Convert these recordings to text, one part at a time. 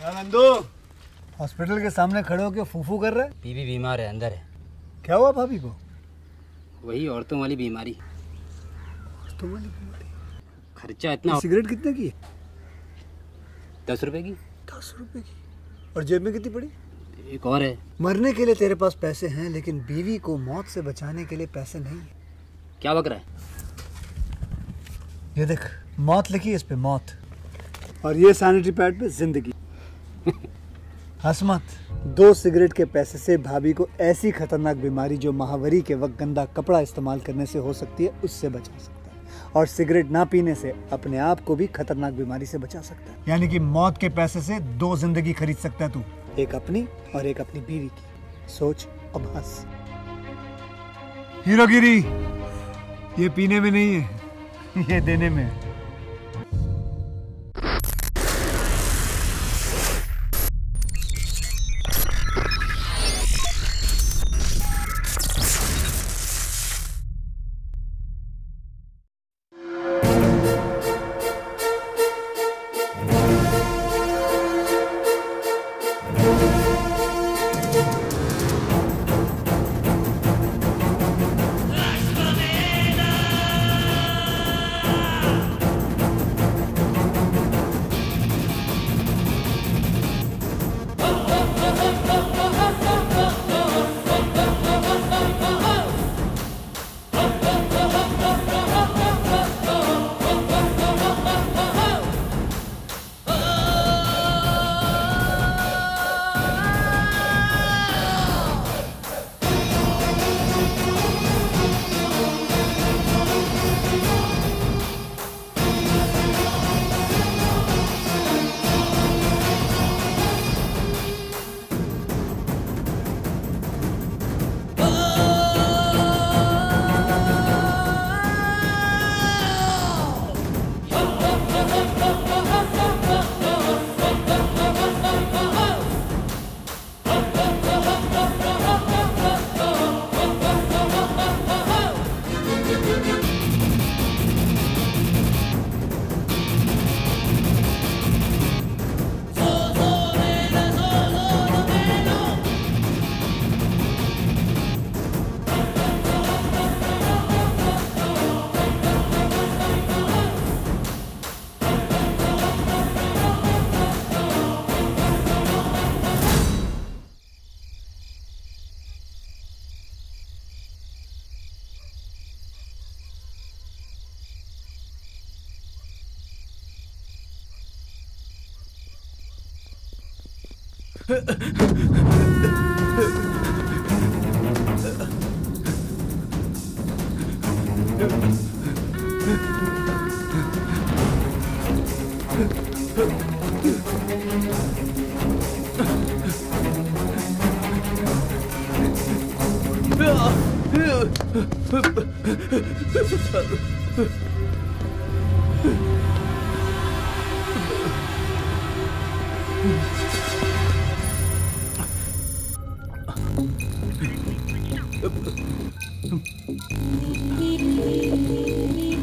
Nandu, hospital के सामने खड़े होकर फूफू कर रहा है। बीवी बीमार है, अंदर है। क्या हुआ भाभी को? वही औरतों वाली बीमारी। औरतों वाली बीमारी? खर्चा इतना। सिगरेट कितने की है? 10 रुपए की। 10 रुपए की? और जेब में कितनी पड़ी? एक और है। मरने के लिए तेरे पास पैसे हैं, लेकिन बीवी को मौत से बचाने के लिए पैसे नहीं है। क्या बक रहा है? ये देख, मौत लिखी है इस पे, मौत। और ये सैनिटरी पैड पे जिंदगी। हंस मत। 2 सिगरेट के पैसे से भाभी को ऐसी खतरनाक बीमारी जो महावरी के वक्त गंदा कपड़ा इस्तेमाल करने से हो सकती है, उससे बचा सकता है। और सिगरेट ना पीने से अपने आप को भी खतरनाक बीमारी से बचा सकता है। यानी कि मौत के पैसे से 2 जिंदगी खरीद सकता है तू, एक अपनी और एक अपनी बीवी की। सोच अब हंस। हीरोगिरी ये पीने में नहीं है, ये देने में है।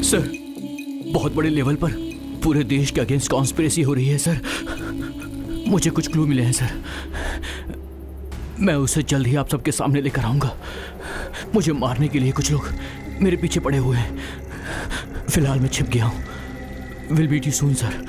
सर, बहुत बड़े लेवल पर पूरे देश के अगेंस्ट कॉन्स्पिरेसी हो रही है सर। मुझे कुछ क्लू मिले हैं सर, मैं उसे जल्द ही आप सबके सामने लेकर आऊंगा। मुझे मारने के लिए कुछ लोग मेरे पीछे पड़े हुए हैं। फिलहाल मैं छिप गया हूं। Will meet you soon sir.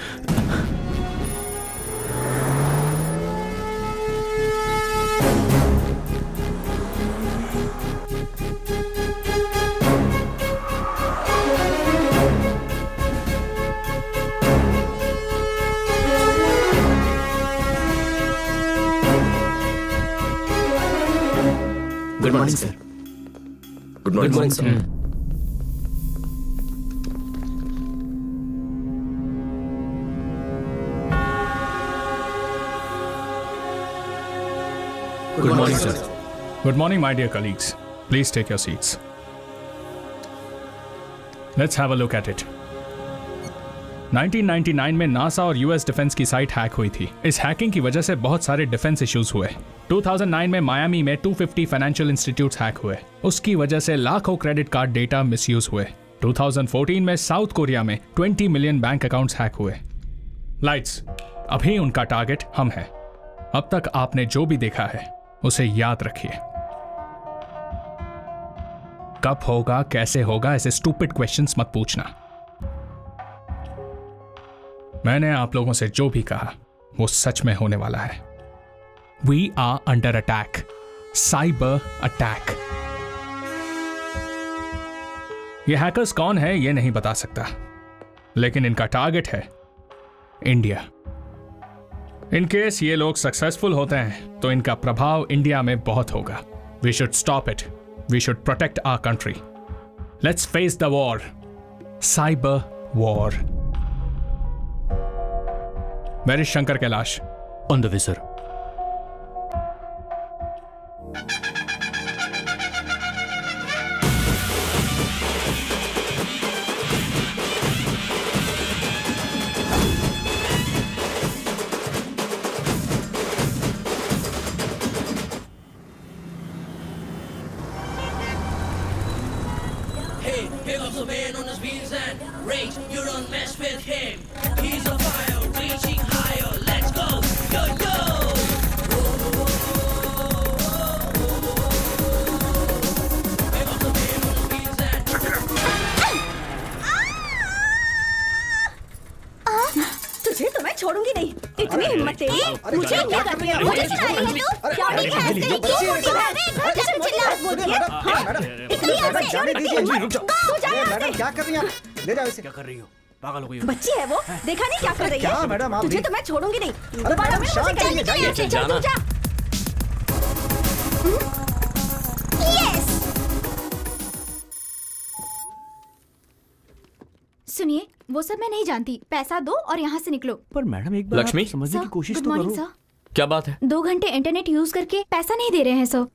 Good morning sir. Good morning sir. Good morning, sir. Good morning, my dear colleagues. Please take your seats. Let's have a look at it. 1999 में नासा और यूएस डिफेंस की site hack हुई थी। इस hacking की वजह से बहुत सारे डिफेंस इश्यूज हुए। 2009 में मायामी में 250 फाइनेंशियल इंस्टीट्यूट्स हैक हुए। उसकी वजह से लाखों क्रेडिट कार्ड डेटा मिसयूज हुए। 2014 में साउथ कोरिया में 20 मिलियन बैंक अकाउंट्स हैक हुए। लाइट्स। अभी उनका टारगेट हम हैं। अब तक आपने जो भी देखा है उसे याद रखिए। कब होगा, कैसे होगा, ऐसे स्टूपिड क्वेश्चंस मत पूछना। मैंने आप लोगों से जो भी कहा वो सच में होने वाला है। We are under attack, cyber attack. ये हैकर्स कौन है ये नहीं बता सकता, लेकिन इनका टारगेट है इंडिया। इन केस ये लोग सक्सेसफुल होते हैं तो इनका प्रभाव इंडिया में बहुत होगा। We should stop it, we should protect our country. Let's face the war, cyber war. Where is Shankar Kailash? On the way sir. बच्ची है वो, देखा नहीं क्या कर रही है? क्या मैडम, आप तुझे तो मैं छोड़ूंगी नहीं। अरे मैडम शांत रहिए, जाइए। चल तू जा। यस। सुनिए, वो सब मैं नहीं जानती। पैसा दो और यहाँ से निकलो। पर मैडम एक बार लक्ष्मी, समझने की कोशिश गुड तो मॉर्निंग करो। सर। क्या बात है? 2 घंटे इंटरनेट यूज करके पैसा नहीं दे रहे हैं सर।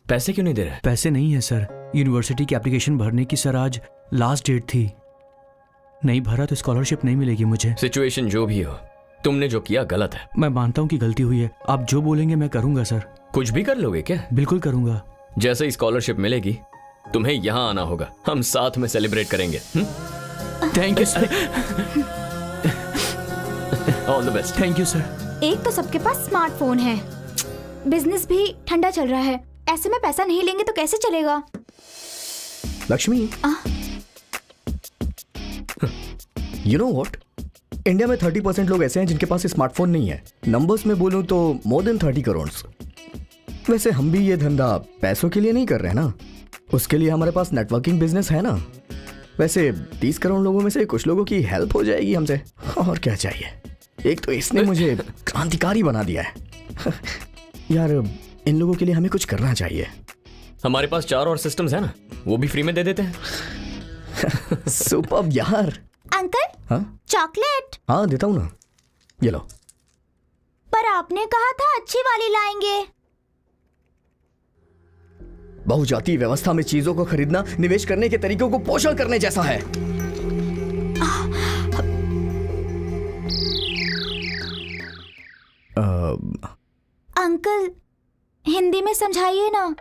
पैसे क्यों नहीं दे रहे? पैसे नहीं है सर। यूनिवर्सिटी की एप्लीकेशन भरने की सर आज लास्ट डेट थी। नहीं भरा तो स्कॉलरशिप नहीं मिलेगी मुझे। सिचुएशन जो भी हो, तुमने जो किया गलत है। मैं मानता हूँ कि गलती हुई है। आप जो बोलेंगे मैं करूंगा सर। कुछ भी कर लोगे क्या? बिल्कुल करूंगा। जैसे ही स्कॉलरशिप मिलेगी तुम्हें यहाँ आना होगा, हम साथ में सेलिब्रेट करेंगे। Thank you sir. All the best. Thank you sir. एक तो सबके पास स्मार्टफोन है, बिजनेस भी ठंडा चल रहा है। ऐसे में पैसा नहीं लेंगे तो कैसे चलेगा? Lakshmi, you know what, India में 30% लोग ऐसे हैं जिनके पास स्मार्टफोन नहीं है। नंबर्स में बोलूं तो मोर देन 30 करोड़। वैसे हम भी ये धंधा पैसों के लिए नहीं कर रहे ना, उसके लिए हमारे पास नेटवर्किंग बिजनेस है ना। वैसे 30 करोड़ लोगों में से कुछ लोगों की हेल्प हो जाएगी हमसे, और क्या चाहिए। एक तो इसने मुझे क्रांतिकारी बना दिया है। यार इन लोगों के लिए हमें कुछ करना चाहिए। हमारे पास 4 और सिस्टम्स है ना, वो भी फ्री में दे देते हैं। सुपर्ब यार। अंकल, हाँ चॉकलेट। हाँ देता हूँ ना, ये लो। पर आपने कहा था अच्छी वाली लाएंगे। बहुजातीय व्यवस्था में चीजों को खरीदना निवेश करने के तरीकों को पोषण करने जैसा है। अंकल, हिंदी में समझाइए ना।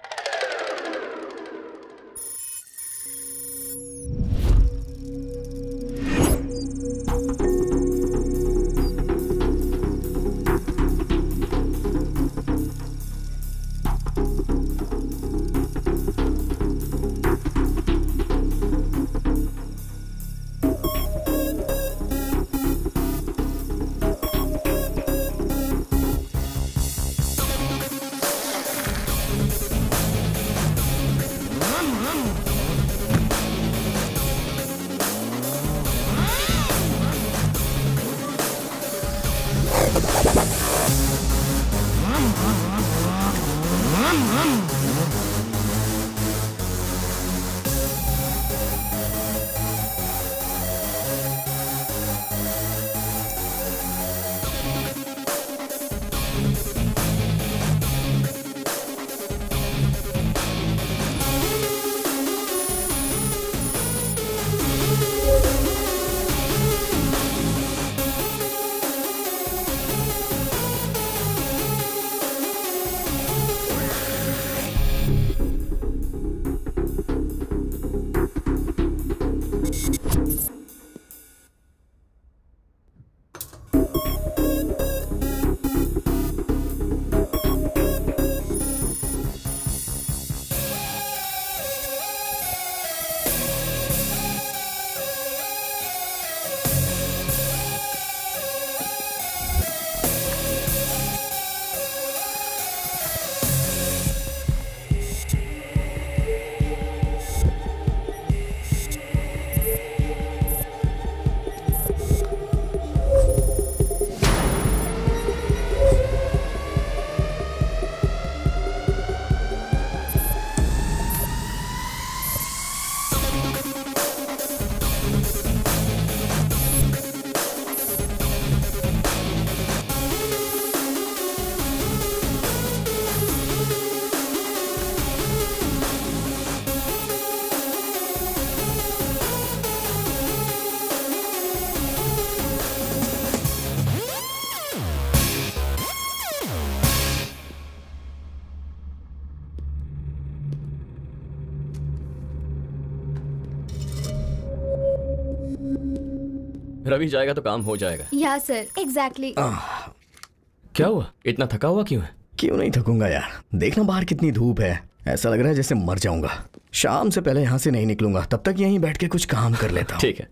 रवि जाएगा तो काम हो जाएगा। या सर, एग्जैक्टली। क्या हुआ, इतना थका हुआ क्यों है? क्यों नहीं थकूंगा यार, देखना बाहर कितनी धूप है, ऐसा लग रहा है जैसे मर जाऊंगा। शाम से पहले यहाँ से नहीं निकलूंगा, तब तक यहीं बैठ के कुछ काम कर लेता हूँ। ठीक है,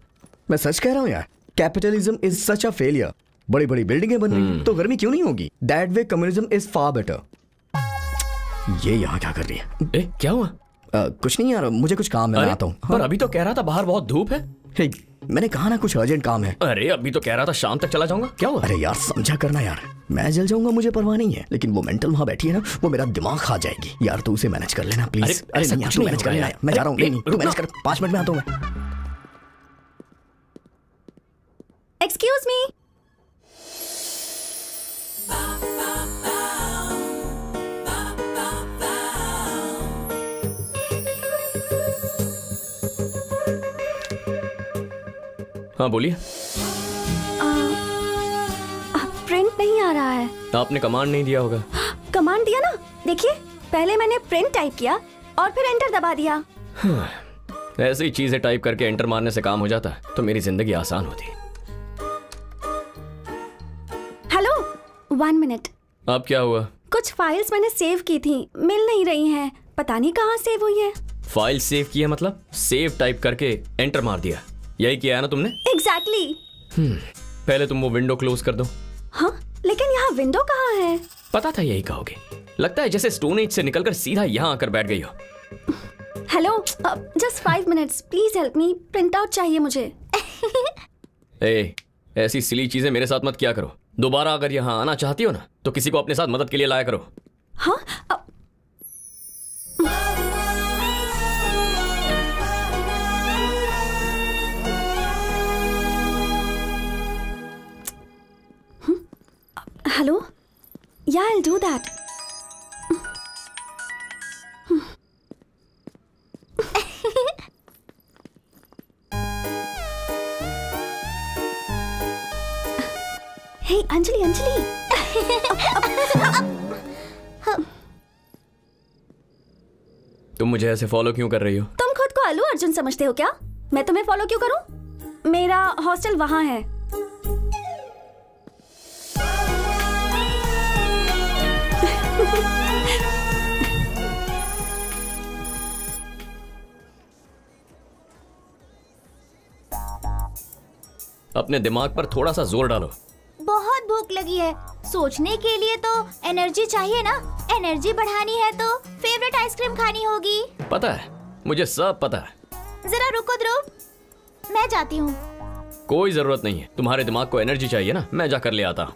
मैं सच कह रहा हूँ यार, capitalism is such a failure. बड़ी बड़ी बिल्डिंगें बन रही तो गर्मी क्यों नहीं होगी? That way communism is far better. ये यहाँ क्या कर रही है? ए, क्या हुआ? कुछ नहीं यार, मुझे कुछ काम है, मैं आता हूँ। पर अभी तो कह रहा था बाहर बहुत धूप है। हे, मैंने कहा ना कुछ अर्जेंट काम है। अरे अभी तो कह रहा था शाम तक चला जाऊंगा, क्या हुआ? अरे यार समझा करना यार, मैं जल जाऊंगा मुझे परवाह नहीं है, लेकिन वो मेंटल वहां बैठी है ना, वो मेरा दिमाग खा जाएगी यार। तू उसे मैनेज कर लेना प्लीज। अरे नहीं यार, तू मैनेज कर लेना, मैं जा रहा हूँ। नहीं तू मैनेज कर, 5 मिनट में आता हूँ मैं। Excuse me. हाँ बोलिए। प्रिंट नहीं आ रहा है। आपने कमांड नहीं दिया होगा। कमांड दिया ना, देखिए पहले मैंने प्रिंट टाइप किया और फिर एंटर दबा दिया। ऐसी चीजें टाइप करके एंटर मारने से काम हो जाता तो मेरी जिंदगी आसान होती। Hello, 1 minute. अब क्या हुआ? कुछ फाइल्स मैंने सेव की थी, मिल नहीं रही हैं, पता नहीं कहाँ सेव हुई है। फाइल सेव किया मतलब? सेव टाइप करके एंटर मार दिया, यही किया है ना तुमने? एग्जैक्टली। पहले तुम वो विंडो क्लोज कर दो। हाँ, लेकिन यहाँ विंडो कहाँ है? पता था यही कहोगे, लगता है जैसे स्टोन एज से निकलकर सीधा यहाँ आकर बैठ गई हो। Hello, just 5 minutes, please help me, print out चाहिए मुझे। ए, ऐसी सिली चीजें मेरे साथ मत किया करो। दोबारा अगर यहाँ आना चाहती हो ना तो किसी को अपने साथ मदद के लिए लाया करो। हाँ, hello, yeah, I'll do that. Hey, Anjali. तुम मुझे ऐसे फॉलो क्यों कर रही हो? तुम खुद को अल्लू अर्जुन समझते हो क्या? मैं तुम्हें फॉलो क्यों करूं? मेरा हॉस्टल वहां है। अपने दिमाग पर थोड़ा सा जोर डालो। बहुत भूख लगी है, सोचने के लिए तो एनर्जी चाहिए ना। एनर्जी बढ़ानी है तो फेवरेट आइसक्रीम खानी होगी। पता है, मुझे सब पता है। जरा रुको ध्रुव, मैं जाती हूँ। कोई जरूरत नहीं है, तुम्हारे दिमाग को एनर्जी चाहिए ना, मैं जाकर ले आता हूँ।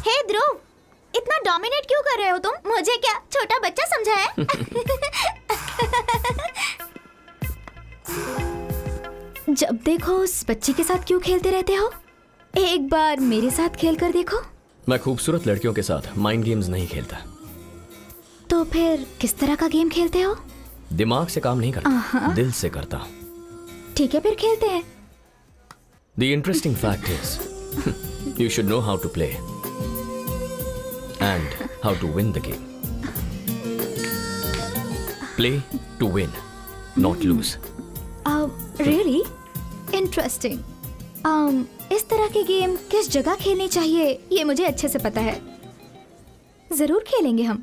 हे ध्रुव, इतना डोमिनेट क्यों कर रहे हो तुम? मुझे क्या छोटा बच्चा समझा है? जब देखो उस बच्ची के साथ क्यों खेलते रहते हो? एक बार मेरे साथ खेल कर देखो। मैं खूबसूरत लड़कियों के साथ माइंड गेम्स नहीं खेलता। तो फिर किस तरह का गेम खेलते हो? दिमाग से काम नहीं करता, दिल से करता हूँ। ठीक है, फिर खेलते हैं। The interesting fact is, you should know how to play and how to win the game. Play to win, not lose. Really? Interesting. इस तरह के गेम किस जगह खेलनी चाहिए ये मुझे अच्छे से पता है। जरूर खेलेंगे हम।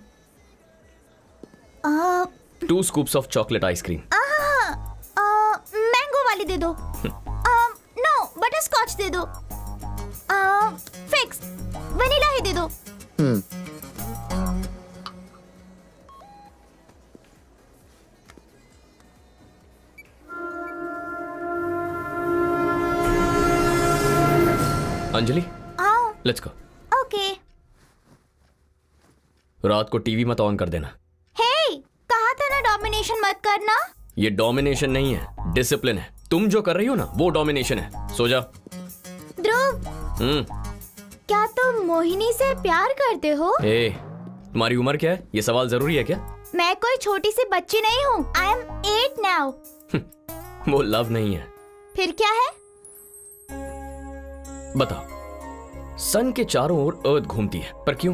2 scoops of chocolate ice cream. Mango वाली दे दो। नो, बटर स्कॉच दे दो। फिक्स वनीला ही दे दो। Anjali, let's go. ओके। रात को टीवी मत ऑन कर देना। हे, कहा था ना डोमिनेशन मत करना। ये डोमिनेशन नहीं है, डिसिप्लिन है। तुम जो कर रही हो ना वो डोमिनेशन है। सो जा। ध्रुव, क्या तुम मोहिनी से प्यार करते हो? ए, तुम्हारी उम्र क्या है? ये सवाल जरूरी है क्या? मैं कोई छोटी सी बच्ची नहीं हूँ। I am 8 now. वो लव नहीं है। फिर क्या है? बताओ। सन के चारों ओर अर्थ घूमती है, पर क्यों?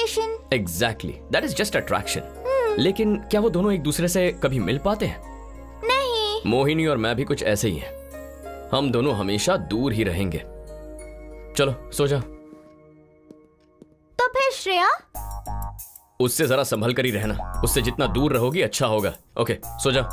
Infatuation. Exactly, that is just attraction. लेकिन क्या वो दोनों एक दूसरे से कभी मिल पाते हैं? नहीं। मोहिनी और मैं भी कुछ ऐसे ही हैं। हम दोनों हमेशा दूर ही रहेंगे। चलो सो जा। तो फिर श्रेया? उससे जरा संभल कर ही रहना। उससे जितना दूर रहोगी अच्छा होगा। ओके, सो जा।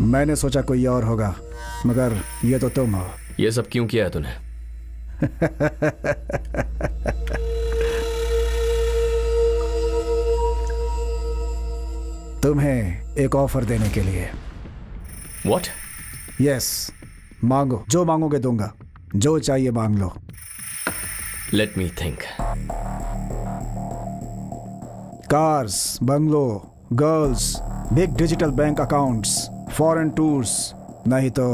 मैंने सोचा कोई और होगा, मगर ये तो तुम हो। ये सब क्यों किया है तूने? तुम्हें एक ऑफर देने के लिए। What? यस, मांगो, जो मांगोगे दूंगा, जो चाहिए मांग लो। Let me think. Cars, bungalow, girls, big digital bank accounts, foreign tours, नहीं तो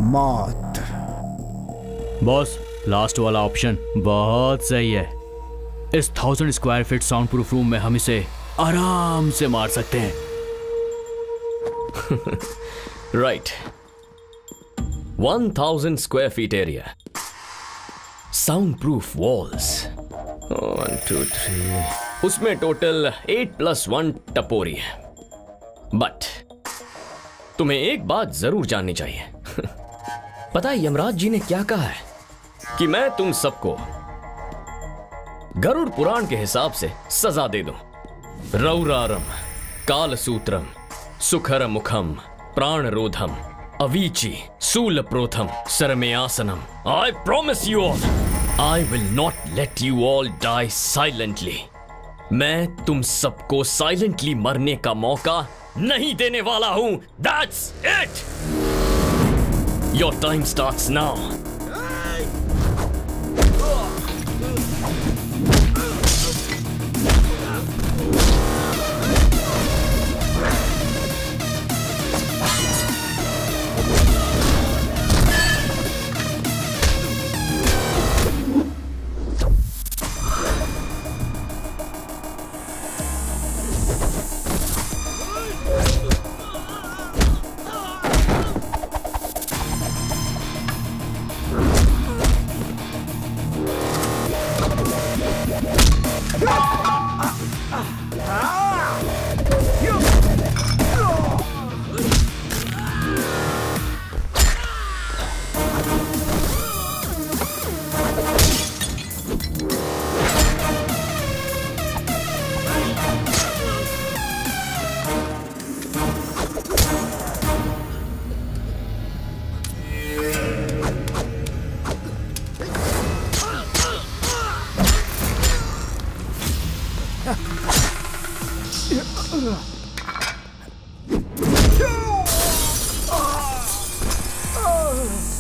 मौत। बॉस, लास्ट वाला ऑप्शन बहुत सही है। इस 1000 square feet sound proof room में हम इसे आराम से मार सकते हैं। Right, 1000 square feet area, sound proof walls, 1 2 3, उसमें टोटल 8+1 टपोरी है। बट तुम्हें एक बात जरूर जाननी चाहिए। पता है यमराज जी ने क्या कहा है? कि मैं तुम सबको गरुड़ पुराण के हिसाब से सजा दे दूं। रौरारम, कालसूत्रम, सुखर मुखम, प्राणरोधम, Avicii, सूलप्रोथम, सरमेयासनम। I promise you all, I will not let you all die silently. मैं तुम सबको साइलेंटली मरने का मौका नहीं देने वाला हूं। That's it. Your time starts now.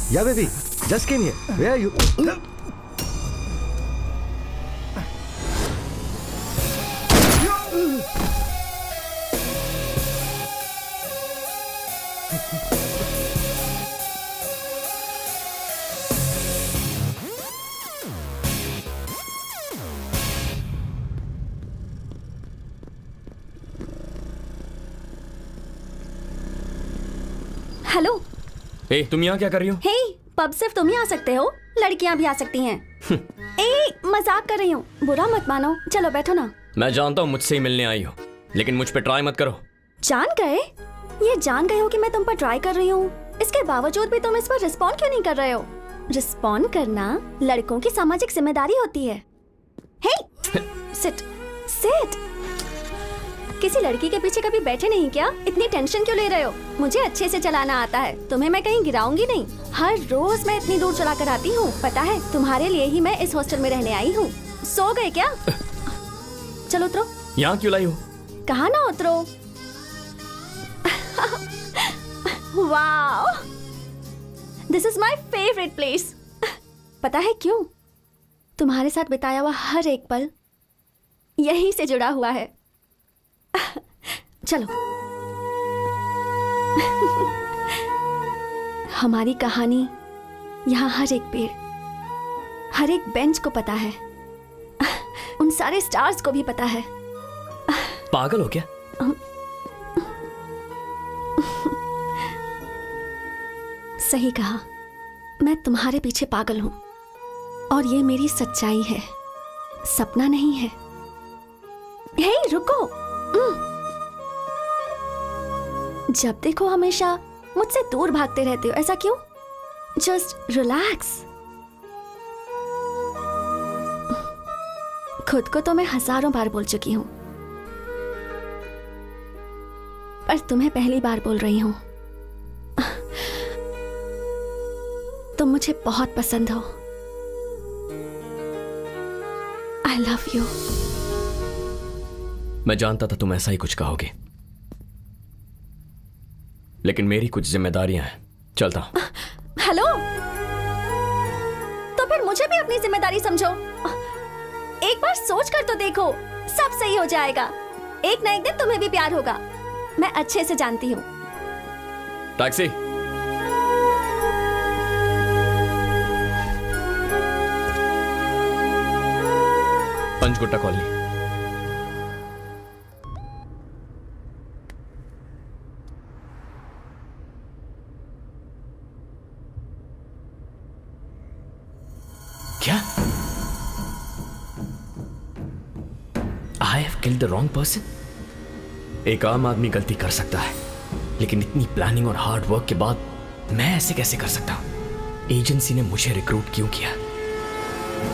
Yeah, baby. Just came here. Where are you? Hello. ए, तुम यहाँ क्या कर रही हो? हे, पब सिर्फ तुम ही आ सकते हो, लड़कियाँ भी आ सकती हैं। ए, मजाक कर रही हूँ, बुरा मत मानो। चलो बैठो ना। मैं जानता हूँ मुझसे ही मिलने आई हो, लेकिन मुझ पे ट्राई मत करो। जान गए? ये जान गए हो कि मैं तुम पर ट्राई कर रही हूँ, इसके बावजूद भी तुम इस पर रिस्पॉन्ड क्यों नहीं कर रहे हो? रिस्पॉन्ड करना लड़कों की सामाजिक जिम्मेदारी होती है। हे, सिट सिट। किसी लड़की के पीछे कभी बैठे नहीं क्या? इतनी टेंशन क्यों ले रहे हो? मुझे अच्छे से चलाना आता है, तुम्हें मैं कहीं गिराऊंगी नहीं। हर रोज मैं इतनी दूर चला कर आती हूँ, पता है? तुम्हारे लिए ही मैं इस हॉस्टल में रहने आई हूँ। सो गए क्या? चलो उतरो। यहाँ क्यों लाई हो? कहा ना उतरो। Wow, this is my favourite place. पता है क्यों? तुम्हारे साथ बिताया हुआ हर एक पल यहीं से जुड़ा हुआ है। चलो। हमारी कहानी यहाँ हर एक पेड़, हर एक बेंच को पता है, उन सारे स्टार्स को भी पता है। पागल हो क्या? सही कहा, मैं तुम्हारे पीछे पागल हूं और ये मेरी सच्चाई है, सपना नहीं है। हे, रुको। जब देखो हमेशा मुझसे दूर भागते रहते हो, ऐसा क्यों? Just relax. खुद को तो मैं हजारों बार बोल चुकी हूं, पर तुम्हें पहली बार बोल रही हूं। तुम मुझे बहुत पसंद हो। I love you. मैं जानता था तुम ऐसा ही कुछ कहोगे, लेकिन मेरी कुछ जिम्मेदारियां हैं। चलता हूं। हेलो, तो फिर मुझे भी अपनी जिम्मेदारी समझो। एक बार सोच कर तो देखो, सब सही हो जाएगा। एक ना एक दिन तुम्हें भी प्यार होगा, मैं अच्छे से जानती हूँ। टैक्सी। पंचगुट्टा कॉलोनी। क्या? I have killed the wrong person? एक आम आदमी गलती कर सकता है, लेकिन इतनी प्लानिंग और हार्ड वर्क के बाद मैं ऐसे कैसे कर सकता हूं? एजेंसी ने मुझे रिक्रूट क्यों किया?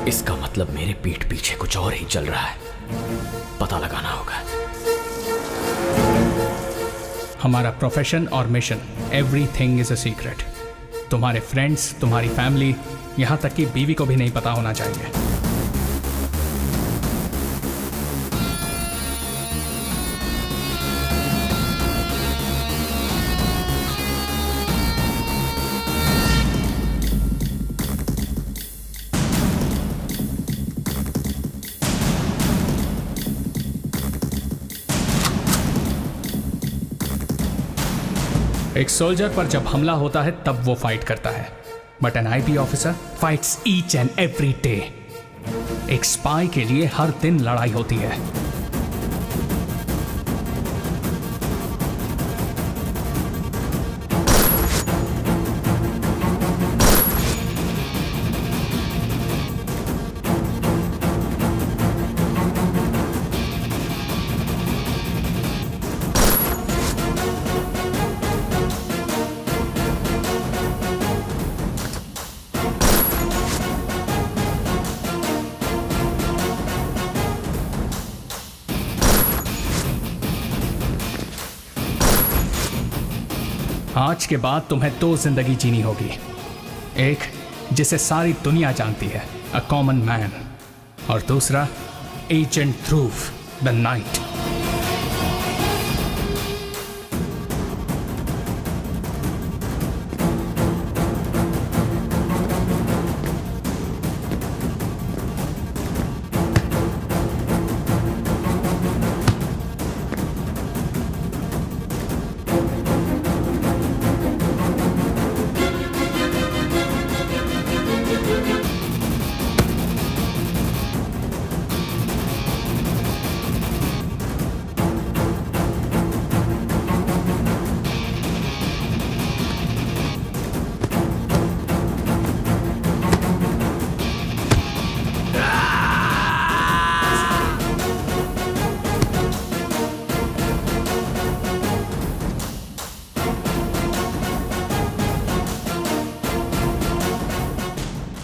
इसका मतलब मेरे पीठ पीछे कुछ और ही चल रहा है। पता लगाना होगा। हमारा प्रोफेशन और mission, everything is a secret. तुम्हारे फ्रेंड्स, तुम्हारी फैमिली, यहां तक कि बीवी को भी नहीं पता होना चाहिए। एक सोल्जर पर जब हमला होता है तब वो फाइट करता है, but N IP officer fights each and every day. एक स्पाई के लिए हर दिन लड़ाई होती है। आज के बाद तुम्हें दो जिंदगी जीनी होगी। एक जिसे सारी दुनिया जानती है, अ कॉमन मैन, और दूसरा agent Dhruv the night.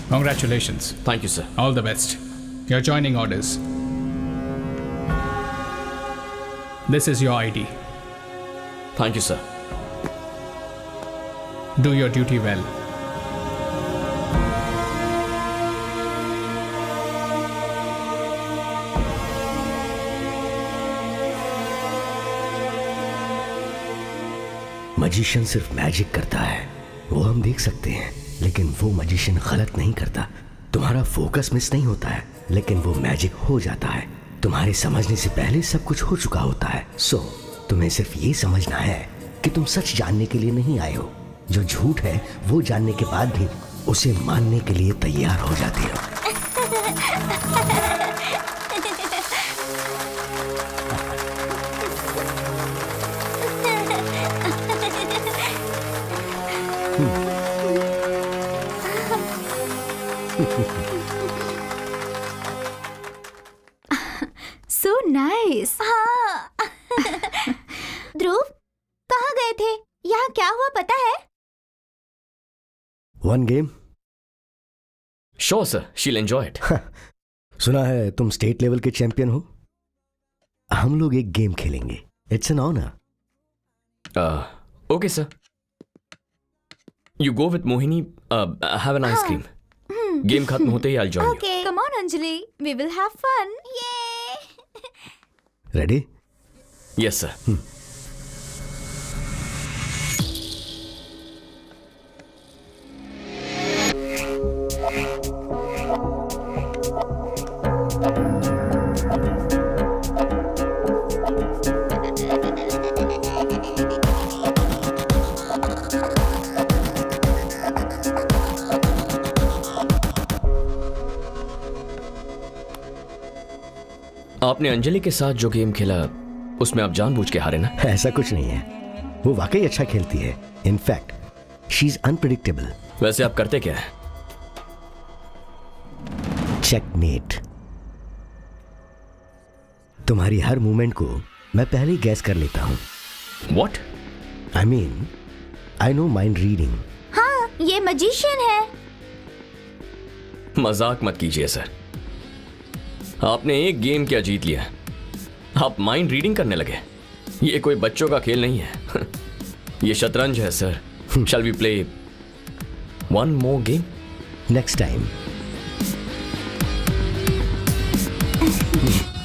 Congratulations. Thank you, sir. All the best. Your joining orders. This is your ID. Thank you, sir. Do your duty well. Magician सिर्फ मैजिक करता है, वो हम देख सकते हैं, लेकिन वो मजिशियन गलत नहीं करता। तुम्हारा फोकस मिस नहीं होता है, लेकिन वो मैजिक हो जाता है। तुम्हारे समझने से पहले सब कुछ हो चुका होता है। तुम्हें सिर्फ ये समझना है कि तुम सच जानने के लिए नहीं आए हो। जो झूठ है वो जानने के बाद भी उसे मानने के लिए तैयार हो जाते हो। So nice. हाँ। ध्रुव, कहाँ गए थे? यहाँ क्या हुआ पता है? One game? Sure, sir. She'll enjoy it. सुना है तुम स्टेट लेवल के चैंपियन हो। हम लोग एक गेम खेलेंगे। It's an honor. Okay, sir. You go with Mohini. Have an ice cream. Game खत्म होते ही I'll join you. Okay, come on, Anjali. We will have fun. Yay! Ready? Yes, sir. आपने अंजलि के साथ जो गेम खेला उसमें आप जानबूझ के हारे ना? ऐसा कुछ नहीं है, वो वाकई अच्छा खेलती है। In fact she is unpredictable. वैसे आप करते क्या है? चेकमेट। तुम्हारी हर मूवमेंट को मैं पहले ही गैस कर लेता हूं। What? I mean, I know mind reading. हाँ, ये मैजिशियन है। मजाक मत कीजिए सर। आपने एक गेम क्या जीत लिया, आप माइंड रीडिंग करने लगे। ये कोई बच्चों का खेल नहीं है। ये शतरंज है sir. Shall we play one more game? Next time.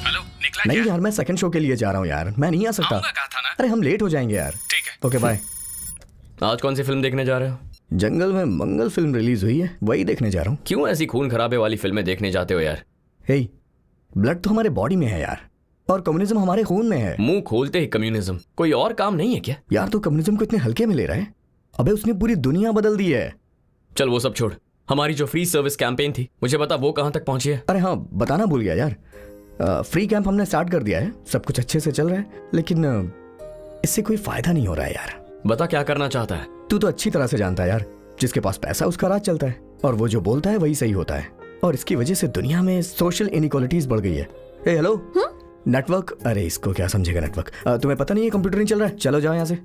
Hello, निकला नहीं क्या? यार, मैं सेकंड शो के लिए जा रहा हूँ यार, मैं नहीं आ सकता। आऊंगा कहा था ना। अरे हम लेट हो जाएंगे यार। ठीक है। Okay bye. आज कौन सी फिल्म देखने जा रहे हो? जंगल में मंगल फिल्म रिलीज हुई है, वही देखने जा रहा हूँ। क्यों ऐसी खून खराबे वाली फिल्में देखने जाते हो यार? हे, ब्लड तो हमारे बॉडी में है यार, और कम्युनिज्म हमारे खून में है। मुंह खोलते ही कम्युनिज्म, कोई और काम नहीं है क्या? यार तू कम्युनिज्म को इतने हल्के में ले रहा है? अबे उसने पूरी दुनिया बदल दी है। चल वो सब छोड़, हमारी जो फ्री सर्विस कैंपेन थी मुझे बता वो कहां तक पहुंची है? अरे हाँ, बताना भूल गया यार। फ्री कैंप हमने स्टार्ट कर दिया है, सब कुछ अच्छे से चल रहा है, लेकिन इससे कोई फायदा नहीं हो रहा है यार। बता क्या करना चाहता है? तू तो अच्छी तरह से जानता है यार, जिसके पास पैसा उसका राज चलता है, और वो जो बोलता है वही सही होता है, और इसकी वजह से दुनिया में सोशल इनइक्वालिटीज बढ़ गई है। ए हेलो, नेटवर्क, अरे इसको क्या समझेगा नेटवर्क? तुम्हें पता नहीं है कंप्यूटर नहीं चल रहा है? चलो जाओ यहाँ से।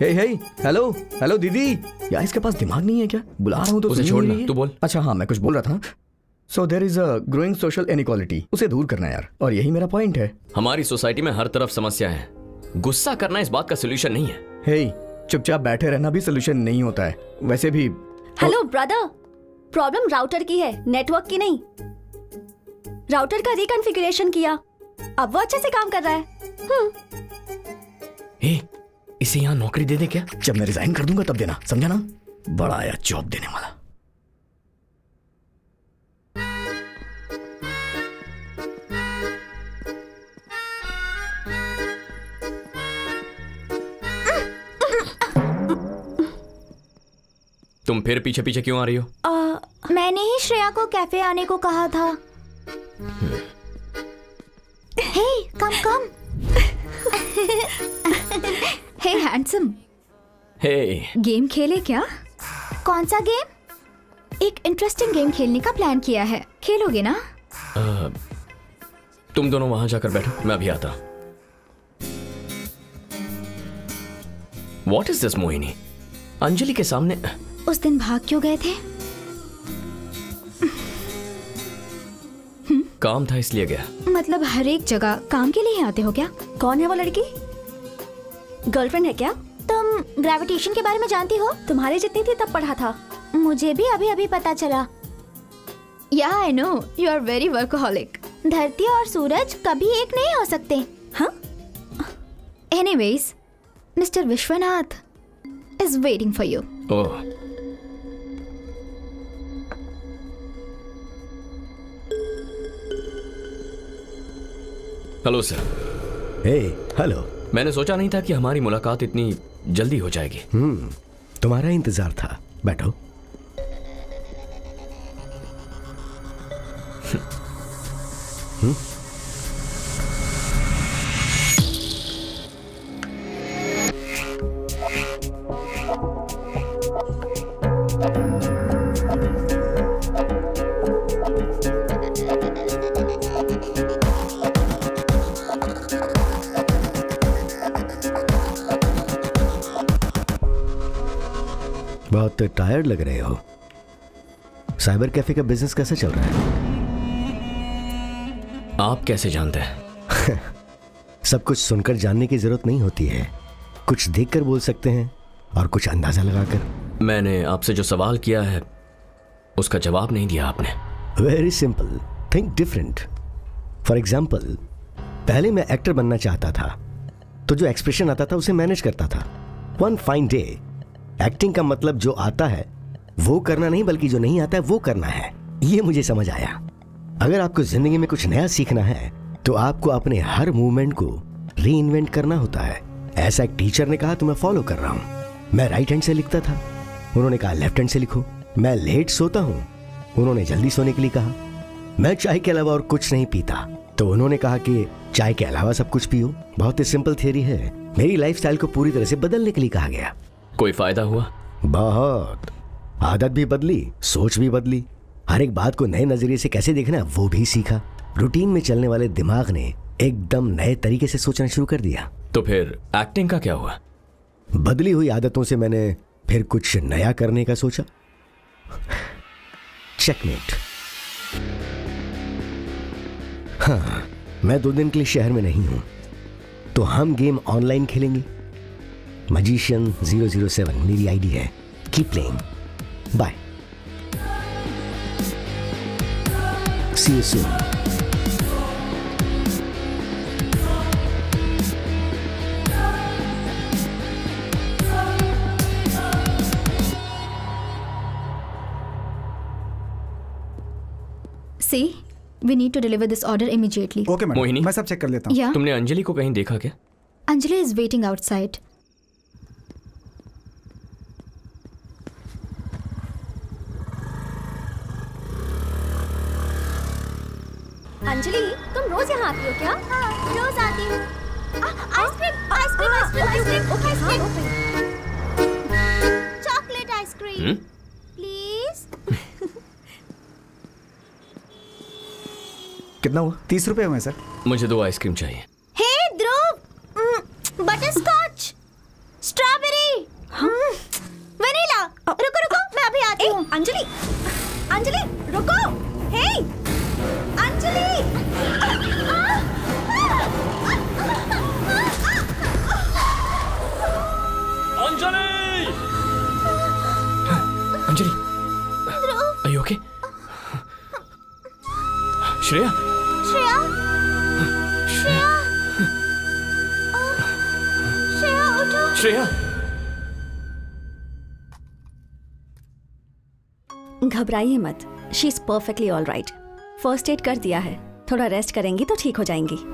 हे हे, हेलो हेलो दीदी, यार इसके पास दिमाग नहीं है क्या? बुला रहा हूँ तो उसे छोड़ ना, तू बोल। अच्छा हाँ, मैं कुछ बोल रहा था। So there is a growing social inequality, उसे दूर करना है यार, और यही मेरा पॉइंट है। हमारी सोसाइटी में हर तरफ समस्या है, गुस्सा करना इस बात का सोल्यूशन नहीं है। हे, चुपचाप बैठे रहना भी सोल्यूशन नहीं होता है। वैसे भी हेलो ब्रदर, प्रॉब्लम राउटर की है, नेटवर्क की नहीं। राउटर का रिकॉन्फ़िगरेशन किया, अब वो अच्छे से काम कर रहा है। हे, इसे यहाँ नौकरी दे दे क्या? जब मैं रिजाइन कर दूंगा तब देना, समझा ना? बड़ा आया जॉब देने वाला। तुम फिर पीछे पीछे क्यों आ रही हो? मैंने ही श्रेया को कैफे आने को कहा था। हे, कम कम। हे हैंडसम, हे, गेम खेले क्या? कौन सा गेम? एक इंटरेस्टिंग गेम खेलने का प्लान किया है, खेलोगे ना? तुम दोनों वहां जाकर बैठो, मैं अभी आता। What is this Mohini? Anjali के सामने उस दिन भाग क्यों गए थे? काम था इसलिए गया। मतलब हर एक जगह काम के लिए ही आते हो क्या? कौन है वो लड़की? गर्लफ्रेंड है क्या? तुम ग्रेविटेशन के बारे में जानती हो? तुम्हारे जितनी थी तब पढ़ा था। मुझे भी अभी अभी पता चला। Yeah I know you are very workaholic. धरती और सूरज कभी एक नहीं हो सकते। हाँ? Anyways, mister Vishwanath is waiting for you. Oh, hello sir. Hey, hello. मैंने सोचा नहीं था कि हमारी मुलाकात इतनी जल्दी हो जाएगी। तुम्हारा इंतजार था, बैठो। बहुत टायर्ड लग रहे हो। साइबर कैफे का बिजनेस कैसे चल रहा है? आप कैसे जानते हैं? सब कुछ सुनकर जानने की जरूरत नहीं होती है, कुछ देखकर बोल सकते हैं और कुछ अंदाजा लगाकर। मैंने आपसे जो सवाल किया है उसका जवाब नहीं दिया आपने। Very simple, think different. For example, पहले मैं एक्टर बनना चाहता था, तो जो एक्सप्रेशन आता था उसे मैनेज करता था। वन फाइन डे एक्टिंग का मतलब जो आता है वो करना नहीं, बल्कि जो नहीं आता है वो करना है। ये मुझे समझ आया। अगर आपको जिंदगी में कुछ नया सीखना है तो आपको अपने हर मूवमेंट को री इन्वेंट करना होता है। ऐसा एक टीचर ने कहा तो मैं फॉलो कर रहा हूं। मैं राइट हैंड से लिखता था, उन्होंने कहा लेफ्ट हैंड से लिखो। मैं लेट सोता हूं, उन्होंने जल्दी सोने के लिए कहा। मैं चाय के अलावा और कुछ नहीं पीता, तो उन्होंने कहा कि चाय के अलावा सब कुछ पियो। बहुत ही सिंपल थियरी है। मेरी लाइफस्टाइल को पूरी तरह से बदलने के लिए कहा गया। कोई फायदा हुआ? बहुत। आदत भी बदली, सोच भी बदली। हर एक बात को नए नजरिए से कैसे देखना वो भी सीखा। रूटीन में चलने वाले दिमाग ने एकदम नए तरीके से सोचना शुरू कर दिया। तो फिर एक्टिंग का क्या हुआ? बदली हुई आदतों से मैंने फिर कुछ नया करने का सोचा। चेकमेट। हाँ, मैं 2 दिन के लिए शहर में नहीं हूं, तो हम गेम ऑनलाइन खेलेंगे। मजिशियन 007 मेरी आईडी है। Keep playing. Bye. See you soon. See, we need to deliver this order immediately. Okay madam, Mohini? मैं सब चेक कर लेता हूँ। Yeah. तुमने अंजलि को कहीं देखा क्या? Anjali is waiting outside. Anjali, तुम रोज यहाँ आती हो क्या? हाँ, रोज आती हूँ। Ice cream, ice cream, ice cream, ice cream. Okay, ice cream. Chocolate ice cream, please. कितना हुआ? 30 रुपए हुए सर। मुझे 2 आइसक्रीम चाहिए। हे ध्रुव, बटरस्कॉच, स्ट्रॉबेरी, वनीला। रुको रुको, मैं अभी आती हूँ। अंजलि, अंजलि, रुको। हे, Anjali. Anjali! Anjali, are you okay? Shreya? Shreya, Shreya, Shreya उठो। श्रेया! घबराइए मत, she is perfectly all right. First aid कर दिया है, थोड़ा रेस्ट करेंगी तो ठीक हो जाएंगी।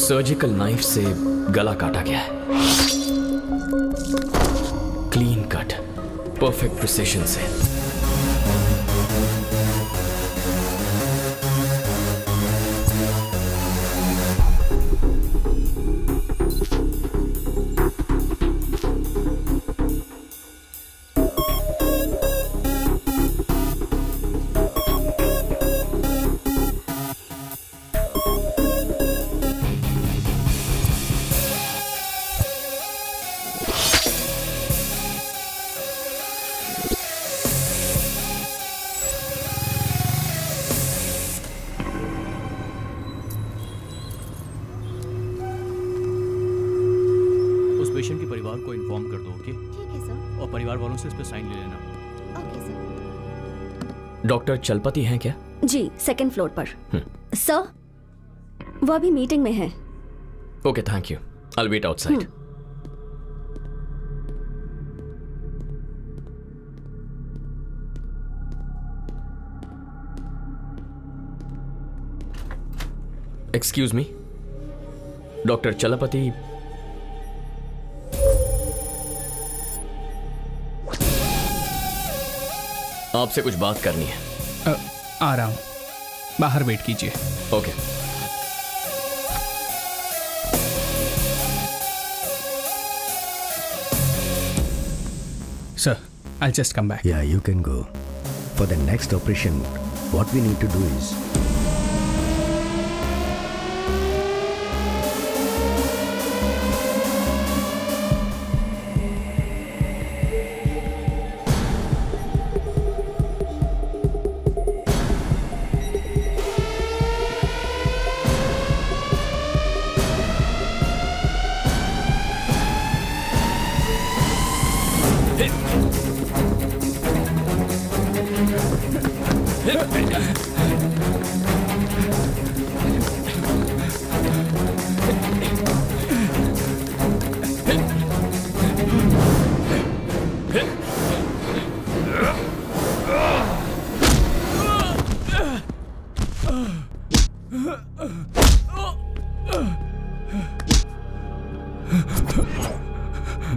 सर्जिकल नाइफ से गला काटा गया है। क्लीन कट, परफेक्ट प्रिसिशन से। पेशेंट के परिवार को इन्फॉर्म कर दो, ओके? ठीक है सर। और परिवार वालों से इस पे साइन ले लेना। Okay sir. डॉक्टर चलपति हैं क्या? जी, सेकंड फ्लोर पर। सर, वो अभी मीटिंग में है। Okay, thank you. I will wait outside. Excuse me, doctor Chalapati. आपसे कुछ बात करनी है। आ रहा हूं, बाहर वेट कीजिए। Okay. Sir, I'll just come back. Yeah, you can go. For the next operation, what we need to do is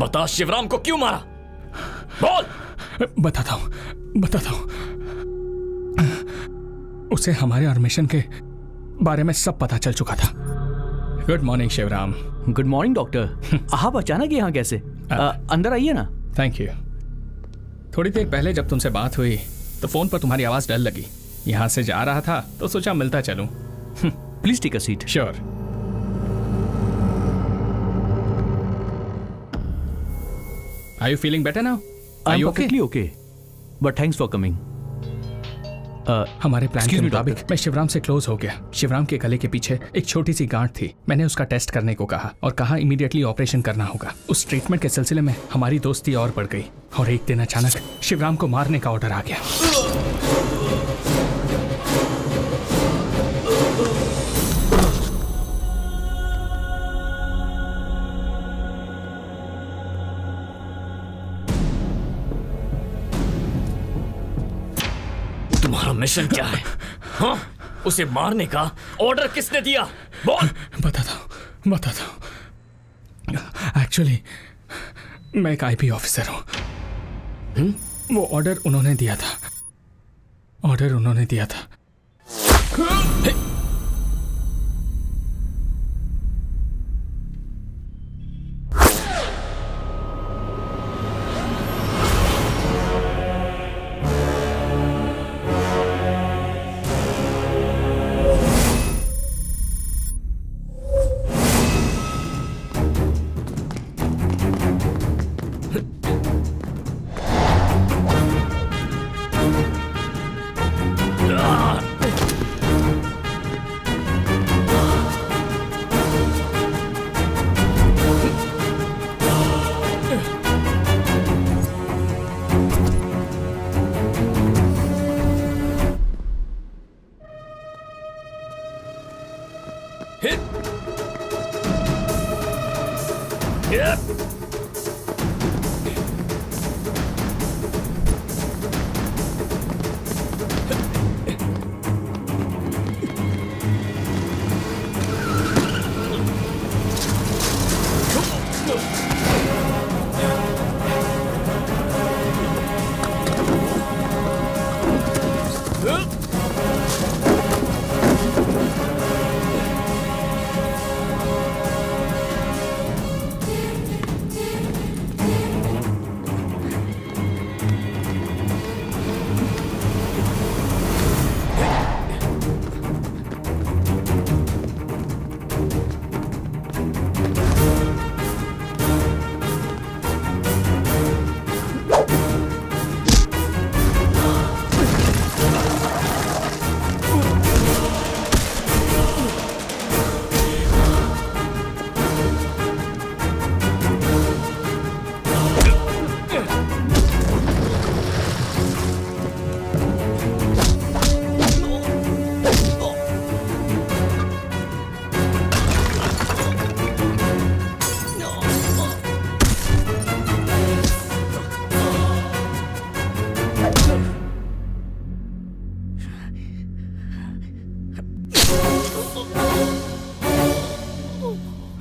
बता, शिवराम को क्यों मारा? बोल। बताता हूं। उसे हमारे और मिशन के बारे में सब पता चल चुका था। Good morning Shivaram. Good morning doctor. आप अचानक यहाँ कैसे? अंदर आइए ना। Thank you. थोड़ी देर पहले जब तुमसे बात हुई तो फोन पर तुम्हारी आवाज डल लगी। यहाँ से जा रहा था तो सोचा मिलता चलूं। Please take a seat. Sure. Are you feeling better now? I'm perfectly okay. But thanks for coming. हमारे प्लान के मुताबिक मैं शिवराम से क्लोज हो गया। शिवराम के गले के पीछे एक छोटी सी गांठ थी। मैंने उसका टेस्ट करने को कहा और कहा इमीडिएटली ऑपरेशन करना होगा। उस ट्रीटमेंट के सिलसिले में हमारी दोस्ती और बढ़ गई और एक दिन अचानक शिवराम को मारने का ऑर्डर आ गया। तुम्हारा मिशन क्या है? हाँ? उसे मारने का ऑर्डर किसने दिया? बोल। बताता हूँ। एक्चुअली मैं एक आईपी ऑफिसर हूँ। वो ऑर्डर उन्होंने दिया था।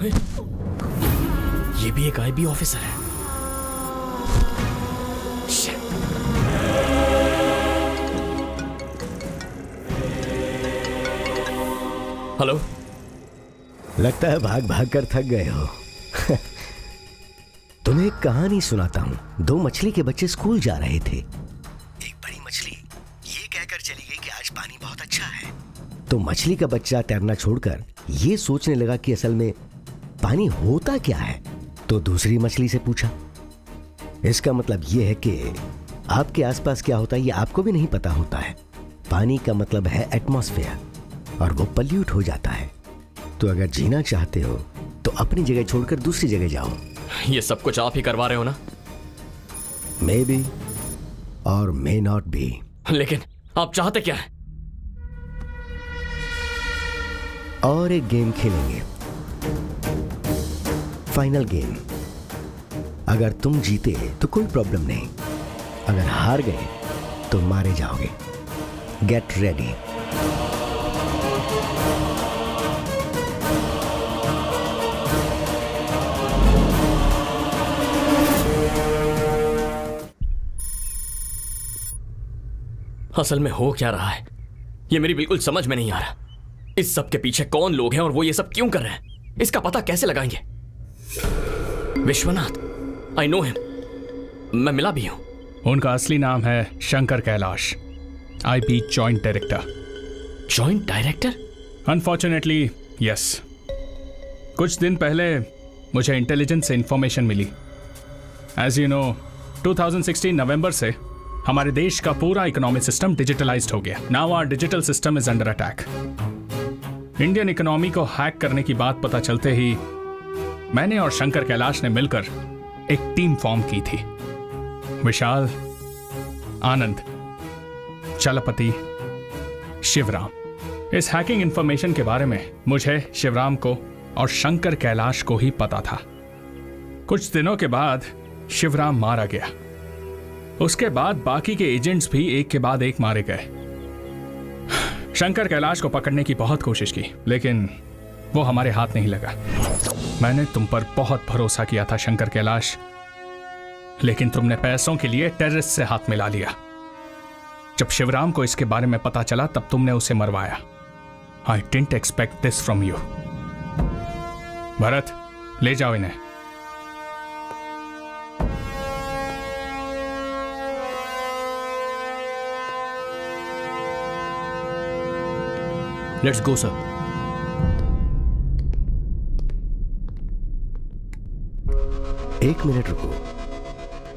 ये भी एक आईबी ऑफिसर है। हेलो। लगता है भाग भाग कर थक गए हो। तुम्हें एक कहानी सुनाता हूँ। दो मछली के बच्चे स्कूल जा रहे थे। एक बड़ी मछली ये कहकर चली गई कि आज पानी बहुत अच्छा है। तो मछली का बच्चा तैरना छोड़कर ये सोचने लगा कि असल में पानी होता क्या है। तो दूसरी मछली से पूछा। इसका मतलब ये है कि आपके आसपास क्या होता है ये आपको भी नहीं पता होता है। पानी का मतलब है एटमॉस्फेयर और वो पल्यूट हो जाता है। तो अगर जीना चाहते हो तो अपनी जगह छोड़कर दूसरी जगह जाओ। ये सब कुछ आप ही करवा रहे हो ना? मे बी और मे नॉट बी। लेकिन आप चाहते क्या है? और एक गेम खेलेंगे, फाइनल गेम। अगर तुम जीते तो कोई प्रॉब्लम नहीं, अगर हार गए तो मारे जाओगे। Get ready. असल में हो क्या रहा है ये मेरी बिल्कुल समझ में नहीं आ रहा। इस सब के पीछे कौन लोग हैं और वो ये सब क्यों कर रहे हैं, इसका पता कैसे लगाएंगे? विश्वनाथ, आई नो हिम, मैं मिला भी हूं। उनका असली नाम है Shankar Kailash, IP joint director. Joint director? Unfortunately yes. कुछ दिन पहले मुझे इंटेलिजेंस से इंफॉर्मेशन मिली। एज यू नो 2016 नवंबर से हमारे देश का पूरा इकोनॉमिक सिस्टम डिजिटलाइज्ड हो गया। Now our digital system is under attack. Indian economy को हैक करने की बात पता चलते ही मैंने और शंकर कैलाश ने मिलकर एक टीम फॉर्म की थी। विशाल, आनंद, चलपति, शिवराम। इस हैकिंग इंफॉर्मेशन के बारे में मुझे, शिवराम को और शंकर कैलाश को ही पता था। कुछ दिनों के बाद शिवराम मारा गया। उसके बाद बाकी के एजेंट्स भी एक के बाद एक मारे गए। शंकर कैलाश को पकड़ने की बहुत कोशिश की लेकिन वो हमारे हाथ नहीं लगा। मैंने तुम पर बहुत भरोसा किया था शंकर कैलाश, लेकिन तुमने पैसों के लिए टेररिस्ट से हाथ मिला लिया। जब शिवराम को इसके बारे में पता चला तब तुमने उसे मरवाया। I didn't expect this from you. Bharat, ले जाओ इन्हें। Let's go sir. एक मिनट रुको।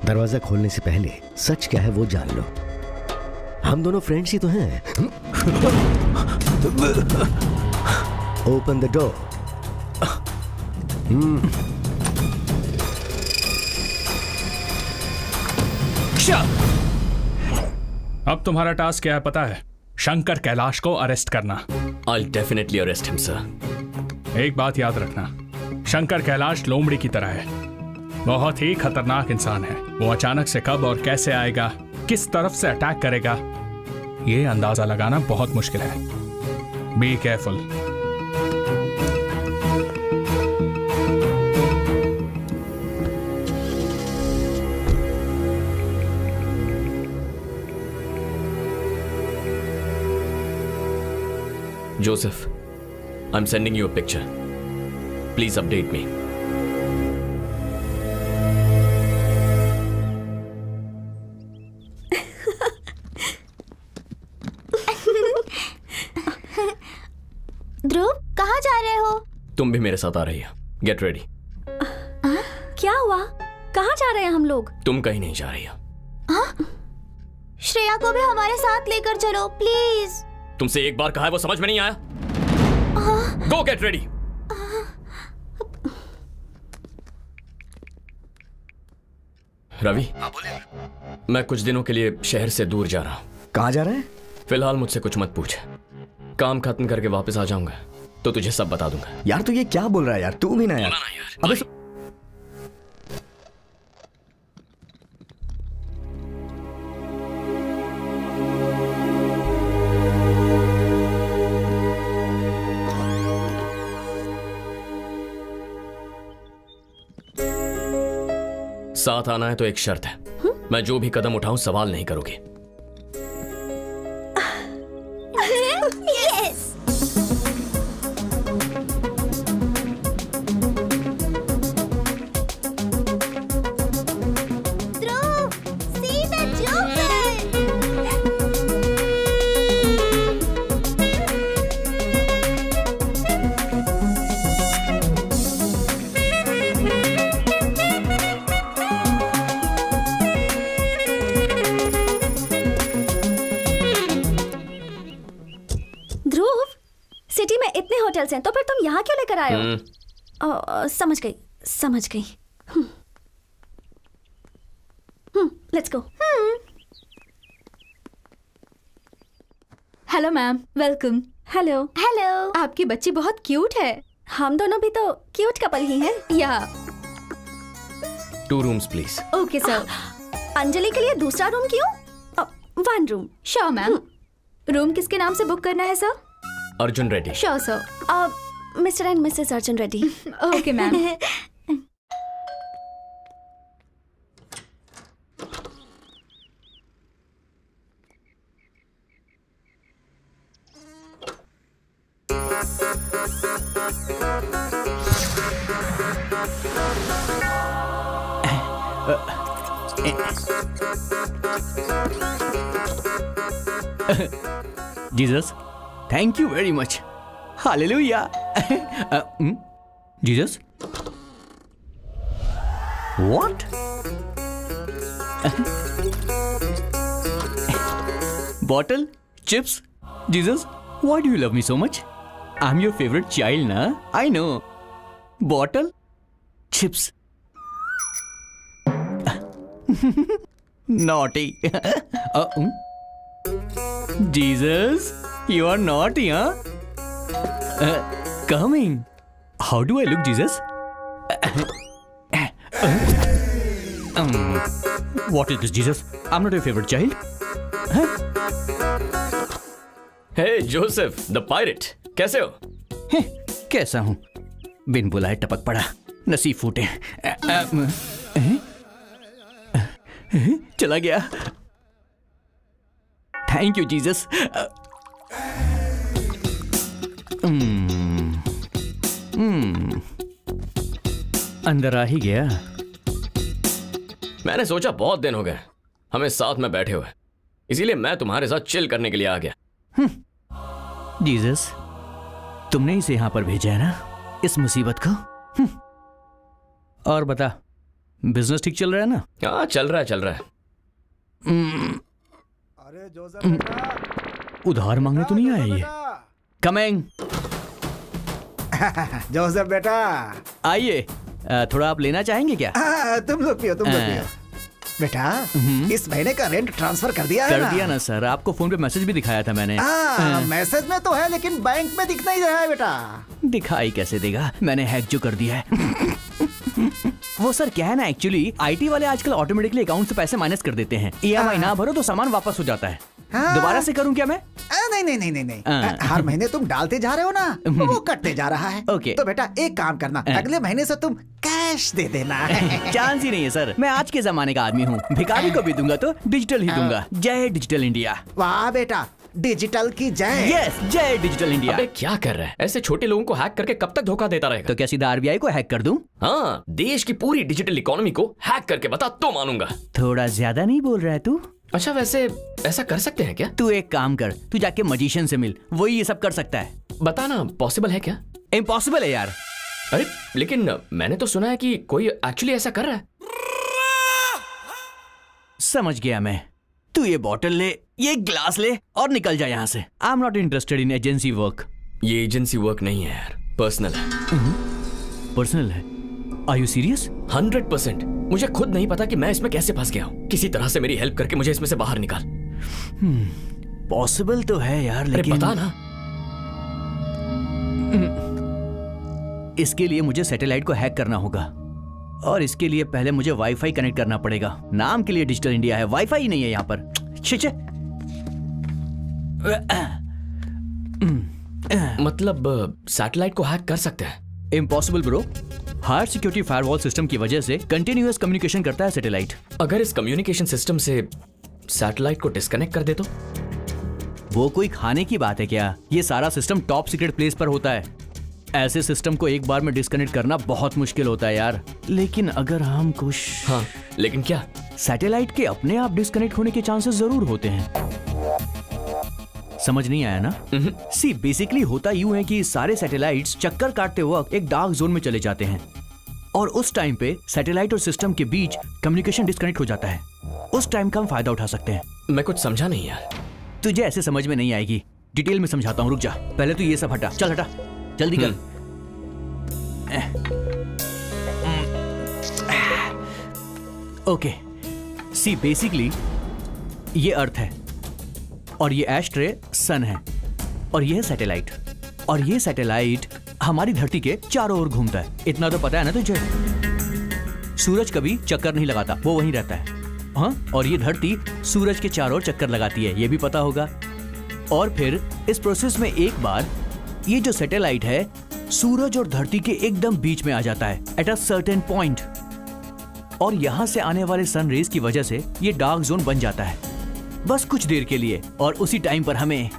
दरवाजा खोलने से पहले सच क्या है वो जान लो। हम दोनों फ्रेंड्स ही तो हैं। Open the door. अब तुम्हारा टास्क क्या है पता है? शंकर कैलाश को अरेस्ट करना। I'll definitely arrest him, sir. एक बात याद रखना, शंकर कैलाश लोमड़ी की तरह है। बहुत ही खतरनाक इंसान है। वो अचानक से कब और कैसे आएगा, किस तरफ से अटैक करेगा, ये अंदाजा लगाना बहुत मुश्किल है। Be careful. Joseph, I'm sending you a picture. Please update me. ध्रुव, कहाँ जा रहे हो? तुम भी मेरे साथ आ रही हो। Get ready. क्या हुआ? कहाँ जा रहे हैं हम लोग? तुम कहीं नहीं जा रही हो। श्रेया को भी हमारे साथ लेकर चलो प्लीज। तुमसे एक बार कहा है वो समझ में नहीं आया? Go get ready. रवि, मैं कुछ दिनों के लिए शहर से दूर जा रहा हूँ। कहाँ जा रहे हैं? फिलहाल मुझसे कुछ मत पूछ। काम खत्म करके वापस आ जाऊंगा तो तुझे सब बता दूंगा। यार तू ये क्या बोल रहा है यार? तू भी ना यार। अबे साथ आना है तो एक शर्त है। मैं जो भी कदम उठाऊं सवाल नहीं करोगी। यस। सिटी में इतने होटल्स हैं तो फिर तुम यहाँ क्यों लेकर आए हो? समझ गई। Let's go. Hello ma'am, welcome. Hello. आपकी बच्ची बहुत क्यूट है। हम दोनों भी तो क्यूट कपल ही हैं। या 2 rooms please. Okay sir. Anjali के लिए दूसरा रूम क्यों? 1 room। Sure ma'am. रूम किसके नाम से बुक करना है sir? Arjun Reddy. Sure sir. Mister and missus Arjun Reddy. Okay ma'am. Jesus, thank you very much. Hallelujah. Jesus, what? Bottle, chips. Jesus, why do you love me so much? I am your favourite child ना? I know. Bottle, chips. Naughty. Jesus, you are naughty, huh? Coming. How do I look, Jesus? What is this, Jesus? I'm not your favorite child. Huh? Hey, Joseph, the pirate. कैसे हो? कैसा हूँ? बिन बुलाए टपक पड़ा, नसीब फूटे। चला गया। Thank you Jesus. अंदर आ ही गया। मैंने सोचा बहुत दिन हो गए हमें साथ में बैठे हुए, इसीलिए मैं तुम्हारे साथ चिल करने के लिए आ गया। जीसस, तुमने इसे यहां पर भेजा है ना, इस मुसीबत को। और बता, बिजनेस ठीक चल रहा है ना? हाँ, चल रहा है। अरे जोसेफ बेटा, उधार मांगने तो नहीं आया ये? कमिंग। जोसेफ बेटा, आइए। थोड़ा आप लेना चाहेंगे क्या? तुम लोग पियो। बेटा, इस महीने का रेंट ट्रांसफर कर दिया है ना? कर दिया ना सर, आपको फोन पे मैसेज भी दिखाया था मैंने। मैसेज में तो है लेकिन बैंक में दिख नहीं रहा है बेटा। दिखाई कैसे देगा, मैंने हैक जो कर दिया है। वो सर क्या है ना, एक्चुअली आईटी वाले आजकल ऑटोमेटिकली अकाउंट से पैसे माइनस कर देते हैं। ईएमआई ना भरो तो सामान वापस हो जाता है। दोबारा से करूं क्या मैं? नहीं। हर महीने तुम डालते जा रहे हो ना, वो कटते जा रहा है। ओके। तो बेटा एक काम करना, अगले महीने से तुम कैश दे देना। चांस ही नहीं है सर, मैं आज के जमाने का आदमी हूँ। भिखारी को भी दूंगा तो डिजिटल ही दूंगा। जय डिजिटल इंडिया। वाह बेटा, डिजिटल की जय। यस, जय डिजिटल इंडिया। अबे क्या कर रहा है? ऐसे छोटे लोगों को हैक करके कब तक धोखा देता रहेगा? तो क्या सीधा आरबीआई को हैक कर दूं? हाँ, देश की पूरी डिजिटल इकोनॉमी को हैक करके बता तो मानूंगा। थोड़ा ज्यादा नहीं बोल रहा है तू? अच्छा, वैसे ऐसा कर सकते हैं क्या? तू एक काम कर, तू जाके मजिशियन से मिल, वही ये सब कर सकता है। बताना, पॉसिबल है क्या? इम्पॉसिबल है यार। अरे लेकिन मैंने तो सुना है कि कोई एक्चुअली ऐसा कर रहा है। समझ गया मैं। तू ये बॉटल ले, ये ग्लास ले और निकल जा यहाँ से। I am not interested in agency work. ये एजेंसी वर्क नहीं है यार, पर्सनल है। पर्सनल है? Are you serious? 100%। मुझे खुद नहीं पता कि मैं इसमें कैसे फंस गया हूँ। किसी तरह से मेरी हेल्प करके मुझे इसमें से बाहर निकाल। पॉसिबल तो है यार, लेकिन बता ना। इसके लिए मुझे सैटेलाइट को हैक करना होगा और इसके लिए पहले मुझे वाईफाई कनेक्ट करना पड़ेगा। नाम के लिए डिजिटल इंडिया है, वाईफाई नहीं है यहाँ पर। छे। मतलब सैटेलाइट को हैक कर सकते हैं? Impossible bro. Higher security firewall system की वजह से कंटिन्यूअस कम्युनिकेशन करता है सैटेलाइट। अगर इस कम्युनिकेशन सिस्टम से सैटेलाइट को डिस्कनेक्ट कर दे तो? वो कोई खाने की बात है क्या? ये सारा सिस्टम टॉप सीक्रेट प्लेस पर होता है। ऐसे सिस्टम को एक बार में डिस्कनेक्ट करना बहुत मुश्किल होता है यार। लेकिन अगर हम कुछ... हाँ, लेकिन क्या? सैटेलाइट के अपने आप डिस्कनेक्ट होने के चांसेस जरूर होते हैं। समझ नहीं आया ना? सी बेसिकली होता यूं है कि सारे सैटेलाइट्स चक्कर काटते वक्त एक डार्क जोन में चले जाते हैं और उस टाइम पे सैटेलाइट और सिस्टम के बीच कम्युनिकेशन डिस्कनेक्ट हो जाता है। उस टाइम का हम फायदा उठा सकते हैं। मैं कुछ समझा नहीं यार। तुझे ऐसे समझ में नहीं आएगी, डिटेल में समझाता हूँ, रुक जा। पहले तो ये सब हटा, चल हटा, जल्दी कर। ओके, सी बेसिकली ये अर्थ है और ये एस्ट्रे सन है और ये है सैटेलाइट, और ये सैटेलाइट हमारी धरती के चारों ओर घूमता है। इतना तो पता है ना तुझे? सूरज कभी चक्कर नहीं लगाता, वो वहीं रहता है। हाँ, और ये धरती सूरज के चारों ओर चक्कर लगाती है, ये भी पता होगा। और फिर इस प्रोसेस में एक बार ये जो सैटेलाइट है सूरज और धरती के एकदम बीच में आ जाता है एट अ सर्टेन पॉइंट, और यहां से आने वाले सन रेज की वजह से ये डार्क जोन बन जाता है बस कुछ देर के लिए, और उसी टाइम पर हमें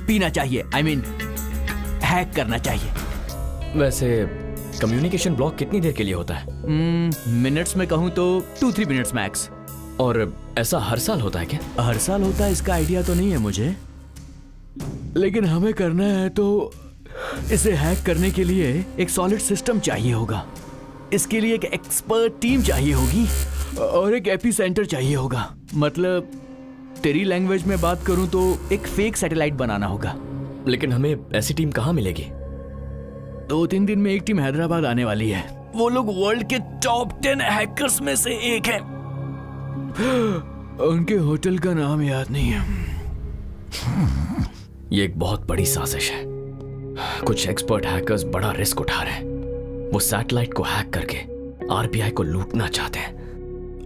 पीना चाहिए, आई मीन हैक करना चाहिए। वैसे कम्युनिकेशन ब्लॉक कितनी देर के लिए होता है? मिनट्स में कहूं तो 2-3 मिनट्स मैक्स। और ऐसा हर साल होता है क्या? हर साल होता है इसका आइडिया तो नहीं है मुझे, लेकिन हमें करना है तो इसे हैक करने के लिए एक सॉलिड सिस्टम चाहिए होगा। इसके लिए एक एक्सपर्ट टीम चाहिए होगी और एक एपी सेंटर चाहिए होगा। मतलब तेरी लैंग्वेज में बात करूं तो एक फेक सैटेलाइट बनाना होगा। लेकिन हमें ऐसी टीम कहां मिलेगी? 2-3 दिन में एक टीम हैदराबाद आने वाली है। वो लोग वर्ल्ड के टॉप 10 हैकर्स में से एक है। उनके होटल का नाम याद नहीं है। ये एक बहुत बड़ी साजिश है। कुछ एक्सपर्ट हैकर्स बड़ा रिस्क उठा रहे हैं। वो सैटेलाइट को हैक करके आरबीआई को लूटना चाहते हैं।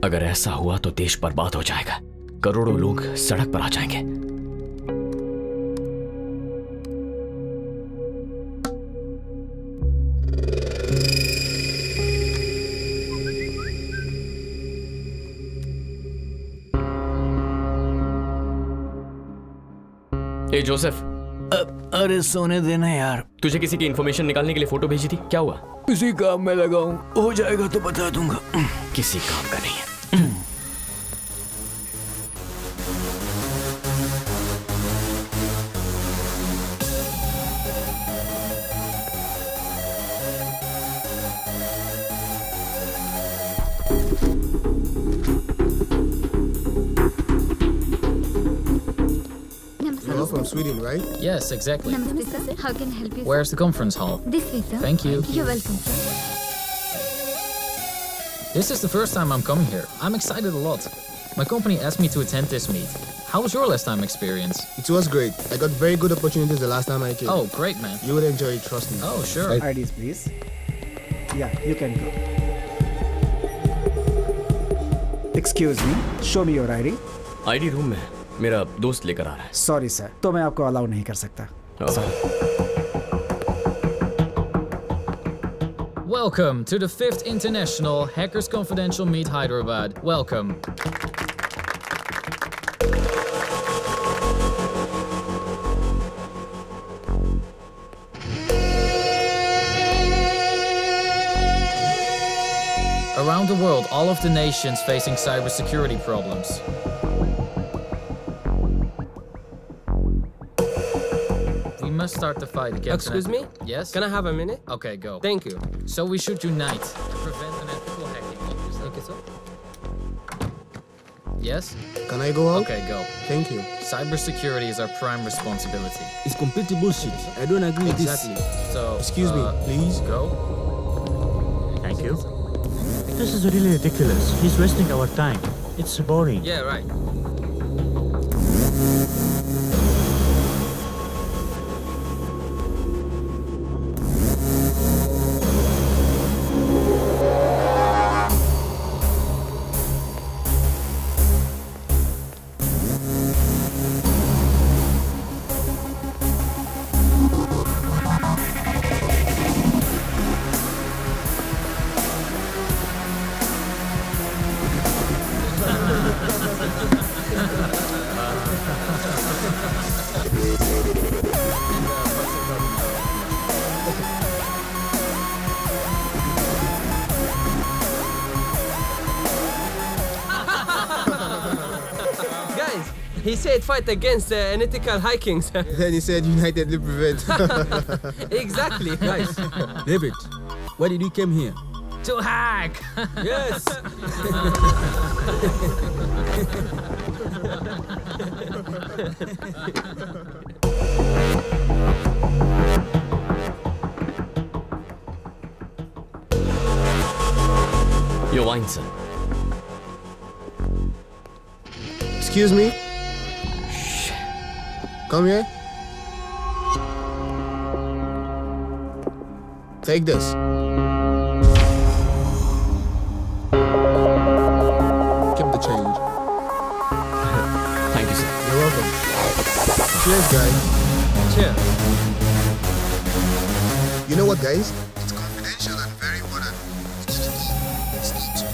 अगर ऐसा हुआ तो देश बर्बाद हो जाएगा, करोड़ों लोग सड़क पर आ जाएंगे। ए जोसेफ, अरे सोने देना यार। तुझे किसी की इंफॉर्मेशन निकालने के लिए फोटो भेजी थी, क्या हुआ? इसी काम में लगा हूं, हो जाएगा तो बता दूंगा। किसी काम का नहीं है। From Sweden, right? Yes, exactly. Namaste, sir. How can I help you? Where's the conference hall? This way, sir. Thank you. You're welcome, sir. This is the first time I'm coming here. I'm excited a lot. My company asked me to attend this meet. How was your last time experience? It was great. I got very good opportunities the last time I came. Oh, great, man. You would enjoy it, trust me. Oh, sure. IDs, please. Yeah, you can go. Excuse me, show me your ID. ID room में मेरा दोस्त लेकर आ रहा है। Sorry sir, तो मैं आपको allow नहीं कर सकता। Sorry. Welcome to the 5th International Hackers Confidential Meet Hyderabad. Welcome. Around the world, all of the nations facing cybersecurity problems. We must start the fight against... Excuse me? Yes? Can I have a minute? Okay, go. Thank you. So we should unite to prevent unethical hacking. Thank you, sir. Yes? Can I go out? Okay, go. Thank you. Cybersecurity is our prime responsibility. It's completely bullshit. I don't agree with this. Exactly. So, Excuse me, please. Go. Thank you. This is really ridiculous. He's wasting our time. It's boring. Yeah, right. He said fight against unethical hikings. Then he said United will prevent. Exactly. Guys, David, why did you come here? To hack. Yes. Your wine, sir. Excuse me? Shh. Come here. Take this. Keep the change. Thank you, sir. You're welcome. Cheers, guys. Cheers. You know what, guys? It's confidential and very important. It's not too.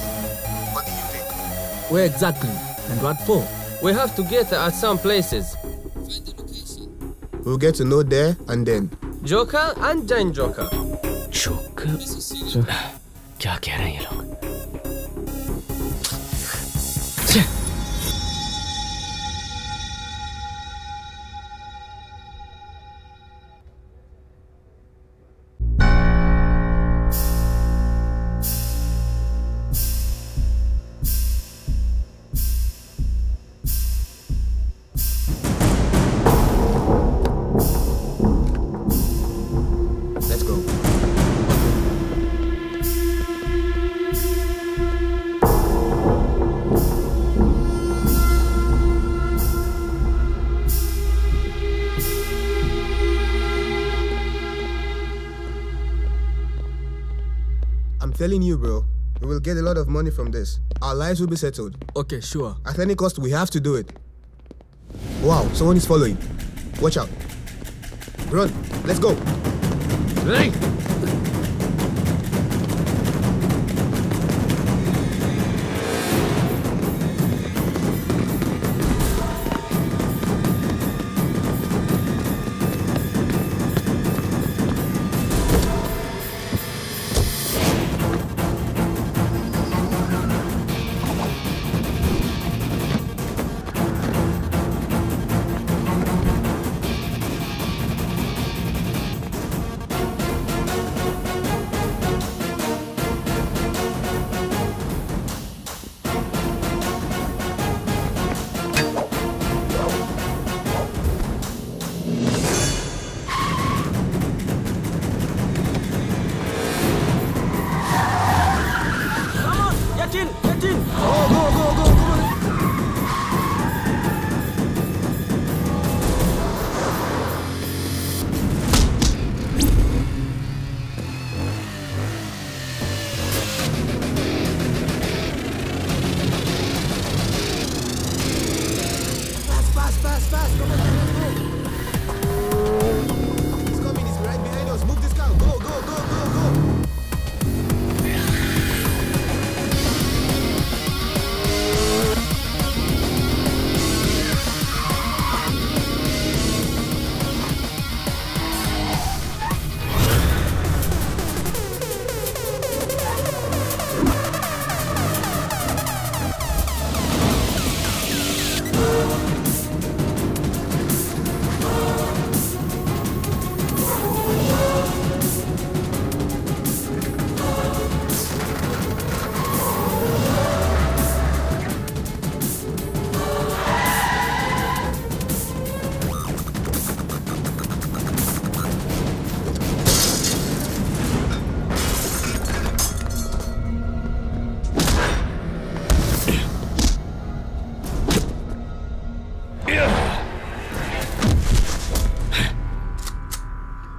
What do you think? Where exactly? And what for? We have to get at some places. We'll get to know there and then. Joker and Jane Joker. Joker? क्या कह रहे हैं ये लोग? Let's go. I'm telling you, bro, we will get a lot of money from this. Our lives will be settled. Okay, sure. At any cost, we have to do it. Wow, someone is following. Watch out. Run, let's go. Hey!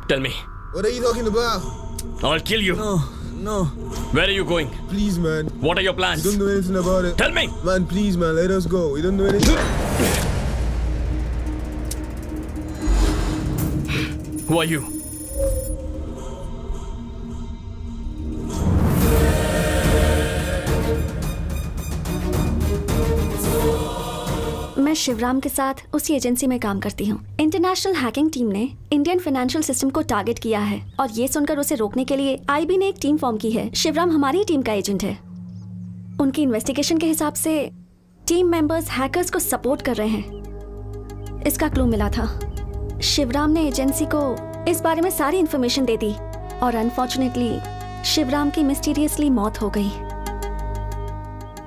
Tell me. What are you talking about? I'll kill you. No. Where are you going? Please, man. What are your plans? We don't know anything about it. Tell me. Man, please, man, let us go. We don't know anything. Who are you? मैं शिवराम के साथ उसी agency में काम करती हूँ। International hacking team ने Indian financial system को टारगेट किया है और ये सुनकर उसे रोकने के लिए आईबी ने एक टीम फॉर्म की है। शिवराम हमारी टीम का एजेंट है। उनकी इन्वेस्टिगेशन के हिसाब से टीम मेंबर्स हैकर्स को सपोर्ट कर रहे हैं। इसका क्लू मिला था। शिवराम ने एजेंसी को इस बारे में सारी इन्फॉर्मेशन दे दी और अनफॉर्चुनेटली शिवराम की मिस्टीरियसली मौत हो गई।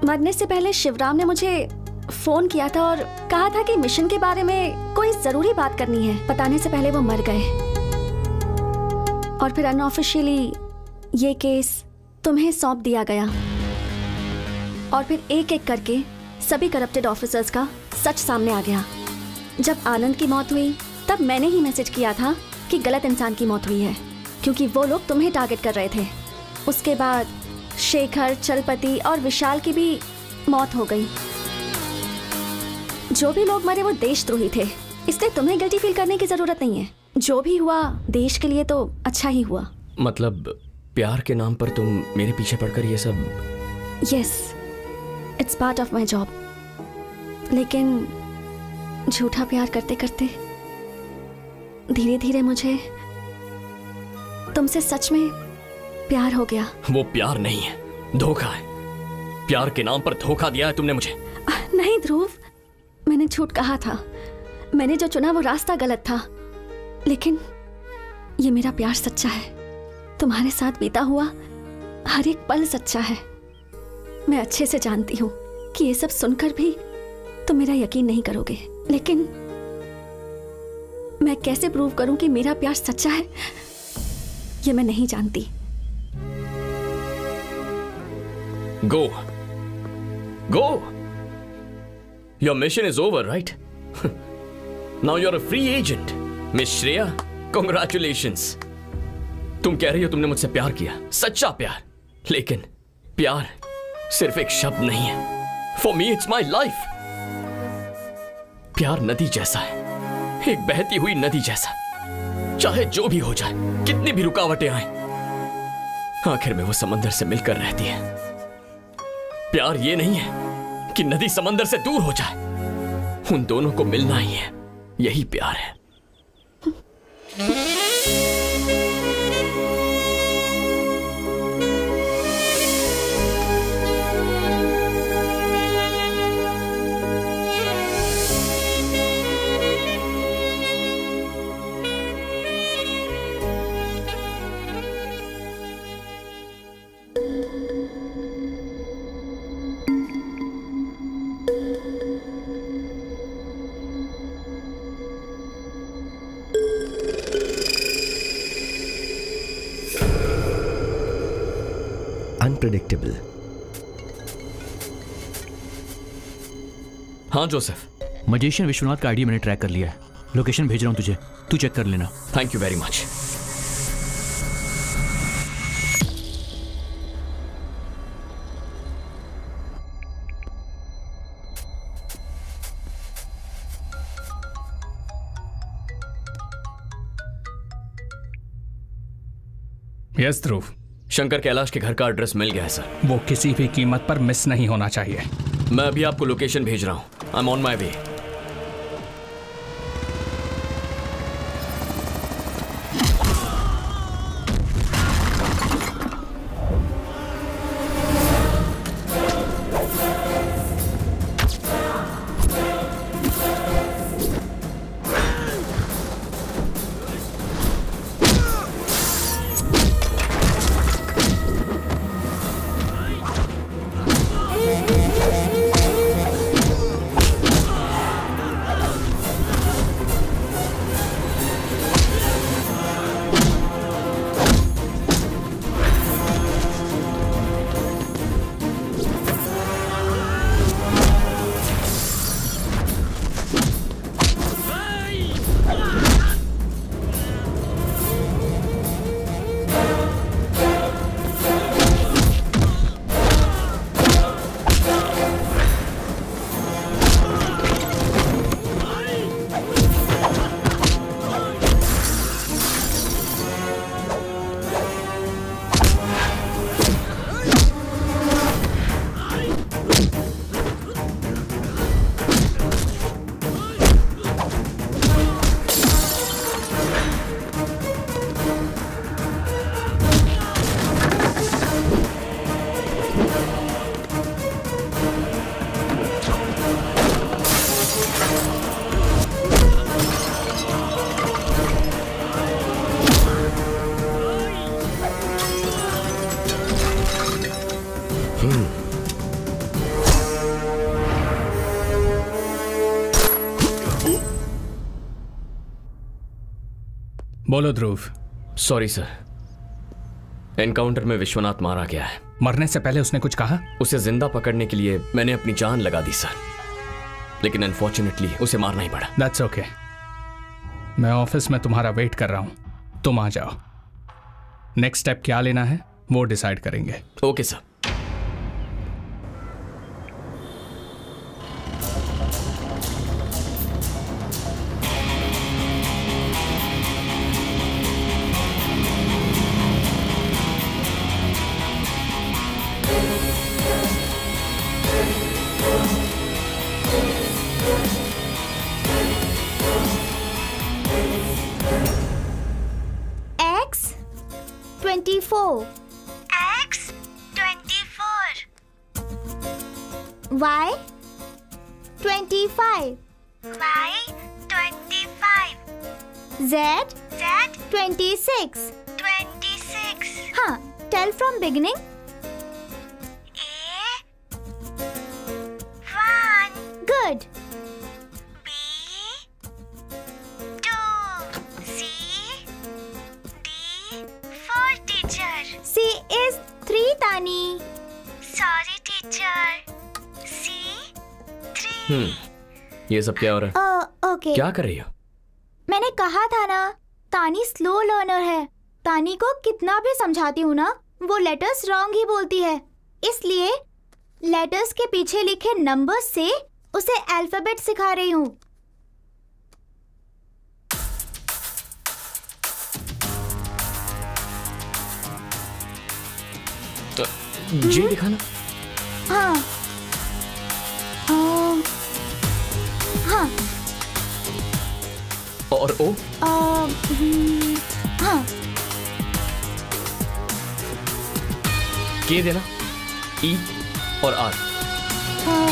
मरने से पहले शिवराम ने मुझे फोन किया था और कहा था कि मिशन के बारे में कोई जरूरी बात करनी है। बताने से पहले वो मर गए और फिर अनऑफिशियली ये केस तुम्हें सौंप दिया गया और फिर एक एक करके सभी करप्टेड ऑफिसर्स का सच सामने आ गया। जब आनंद की मौत हुई तब मैंने ही मैसेज किया था कि गलत इंसान की मौत हुई है, क्योंकि वो लोग तुम्हें टारगेट कर रहे थे। उसके बाद शेखर, चलपति और विशाल की भी मौत हो गई। जो भी लोग मरे वो देशद्रोही थे, इसलिए तुम्हें गिल्टी फील करने की जरूरत नहीं है। जो भी हुआ देश के लिए तो अच्छा ही हुआ। मतलब प्यार के नाम पर तुम मेरे पीछे पड़कर ये सब? Yes, it's part of my job. लेकिन झूठा प्यार करते करते धीरे धीरे मुझे तुमसे सच में प्यार हो गया। वो प्यार नहीं है, धोखा है। प्यार के नाम पर धोखा दिया है तुमने मुझे। नहीं ध्रुव, मैंने झूठ कहा था। मैंने जो चुना वो रास्ता गलत था, लेकिन ये मेरा प्यार सच्चा है। तुम्हारे साथ बीता हुआ हर एक पल सच्चा है। मैं अच्छे से जानती हूँ कि ये सब सुनकर भी तुम मेरा यकीन नहीं करोगे, लेकिन मैं कैसे प्रूव करूं कि मेरा प्यार सच्चा है ये मैं नहीं जानती। Go. Go. Your mission is over, right? Now you're a free agent. Miss Shreya, congratulations. तुम कह रही हो तुमने मुझसे प्यार किया, सच्चा प्यार। लेकिन प्यार सिर्फ एक शब्द नहीं है। For me, it's my life. प्यार नदी जैसा है, एक बहती हुई नदी जैसा। चाहे जो भी हो जाए, कितनी भी रुकावटें आए, आखिर में वो समंदर से मिलकर रहती है। प्यार ये नहीं है कि नदी समंदर से दूर हो जाए, उन दोनों को मिलना ही है, यही प्यार है। अनप्रेडिक्टेबल। हाँ जोसेफ, मजिशियन विश्वनाथ का आईडी मैंने ट्रैक कर लिया है। लोकेशन भेज रहा हूं तुझे, तू चेक कर लेना। Thank you very much. Yes Dhruv, Shankar Kailash के घर का एड्रेस मिल गया है सर। वो किसी भी कीमत पर मिस नहीं होना चाहिए। मैं अभी आपको लोकेशन भेज रहा हूं। आई एम ऑन माई वे। बोलो ध्रुव। सॉरी सर, एनकाउंटर में विश्वनाथ मारा गया है। मरने से पहले उसने कुछ कहा? उसे जिंदा पकड़ने के लिए मैंने अपनी जान लगा दी सर, लेकिन अनफॉर्चुनेटली उसे मारना ही पड़ा। That's okay. मैं ऑफिस में तुम्हारा वेट कर रहा हूं, तुम आ जाओ। नेक्स्ट स्टेप क्या लेना है वो डिसाइड करेंगे। Okay sir. Y 25. Y 25. Z 26. 26. हाँ, tell from beginning. A 1. Good. B 2. C D 4 teacher. C is 3 Tani. Sorry teacher. ये सब क्या हो रहा है? ओके। क्या कर रही हो? मैंने कहा था ना, तानी स्लो लर्नर है। तानी को कितना भी समझाती हूँ ना, वो लेटर्स रॉन्ग ही बोलती है। इसलिए लेटर्स के पीछे लिखे नंबर्स से उसे अल्फाबेट सिखा रही हूँ। जी दिखाना। हाँ हाँ। और ओ? हाँ। के देना, ई और आर। हाँ।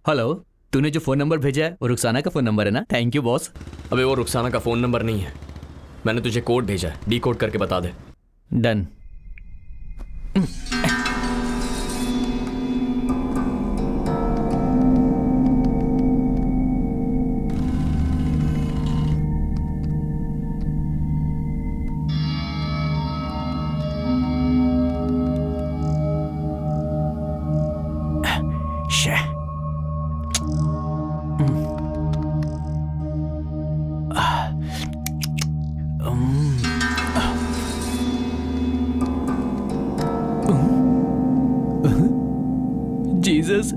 हेलो, तूने जो फोन नंबर भेजा है वो रुखसाना का फोन नंबर है ना? Thank you boss. अबे वो रुखसाना का फोन नंबर नहीं है, मैंने तुझे कोड भेजा है, डीकोड करके बता दे। डन। Jesus.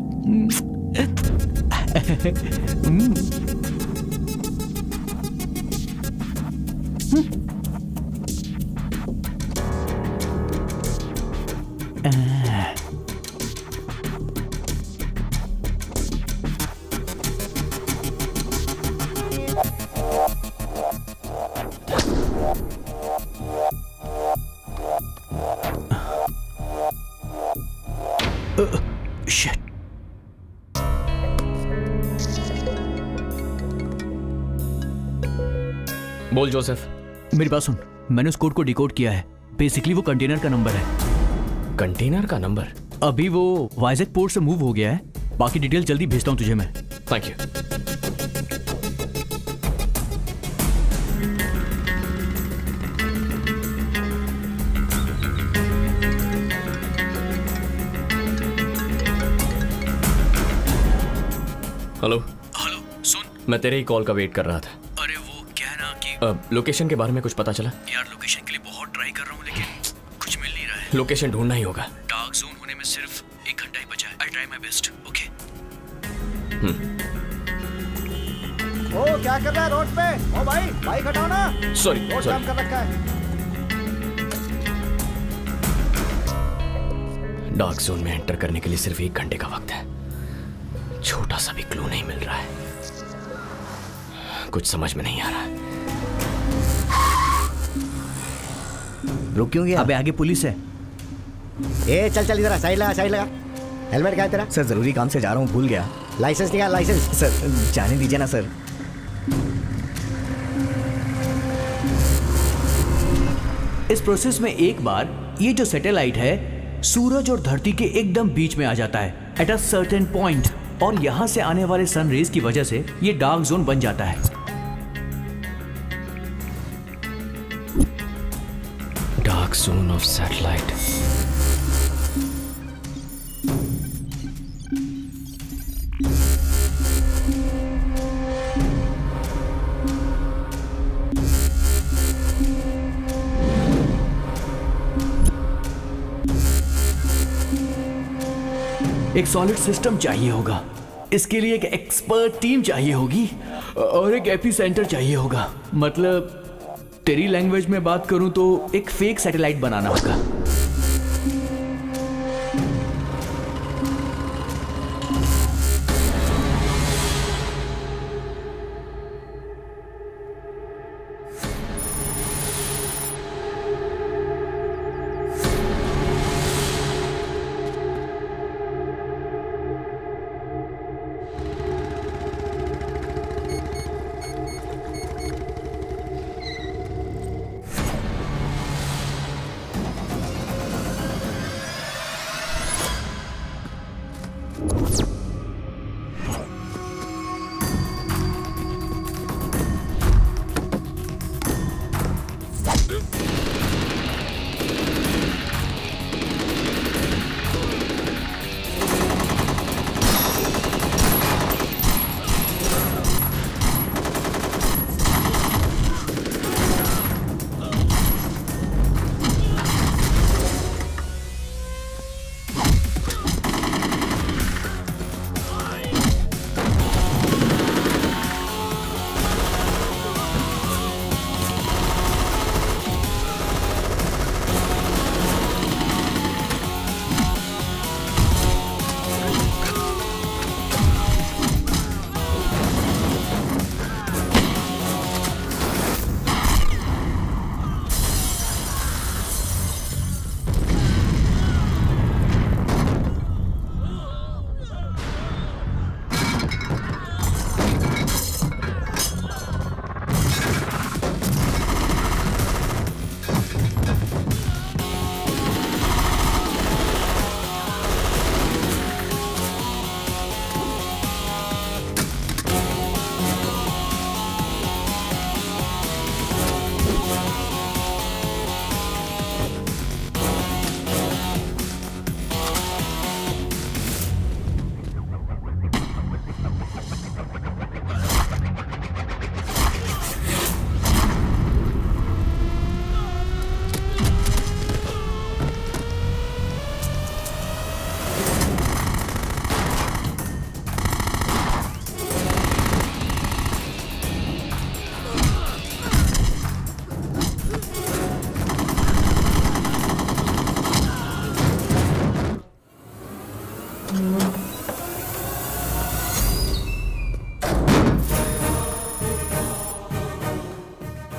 Shit. बोल जोसेफ। मेरी बात सुन, मैंने उस कोड को डिकोड किया है। बेसिकली वो कंटेनर का नंबर है। कंटेनर का नंबर? अभी वो वाइजैक पोर्ट से मूव हो गया है। बाकी डिटेल जल्दी भेजता हूँ तुझे मैं। Thank you. हेलो हेलो, सुन, मैं तेरे ही कॉल का वेट कर रहा था। अरे वो क्या है ना कि लोकेशन के बारे में कुछ पता चला? यार लोकेशन के लिए बहुत ट्राई कर रहा हूँ लेकिन कुछ मिल नहीं रहा है। लोकेशन ढूंढना ही होगा। डार्क जोन होने में सिर्फ 1 घंटा ही बचा है। I try my best. Okay. ओ क्या कर रहा है रोड पे? ओ भाई बाइक हटाओ ना। सॉरी रोड जाम कर रखा है। डार्क जोन में एंटर करने के लिए सिर्फ 1 घंटे का वक्त है। छोटा सा भी क्लू नहीं मिल रहा है। कुछ समझ में नहीं आ रहा। रुक क्यों गया? अबे आगे पुलिस है। ए चल चल इधर साइड लगा। हेलमेट क्या है तेरा? सर जरूरी काम से जा रहा हूँ, भूल गया। लाइसेंस निकाल लाइसेंस। सर जाने दीजिए ना सर। इस प्रोसेस में एक बार ये जो सैटेलाइट है सूरज और धरती के एकदम बीच में आ जाता है एट अ सर्टेन पॉइंट, और यहां से आने वाले सन रेज की वजह से ये डार्क जोन बन जाता है। Dark zone of satellite. एक सॉलिड सिस्टम चाहिए होगा, इसके लिए एक एक्सपर्ट टीम चाहिए होगी और एक एपी सेंटर चाहिए होगा। मतलब तेरी लैंग्वेज में बात करूं तो एक फेक सैटेलाइट बनाना होगा।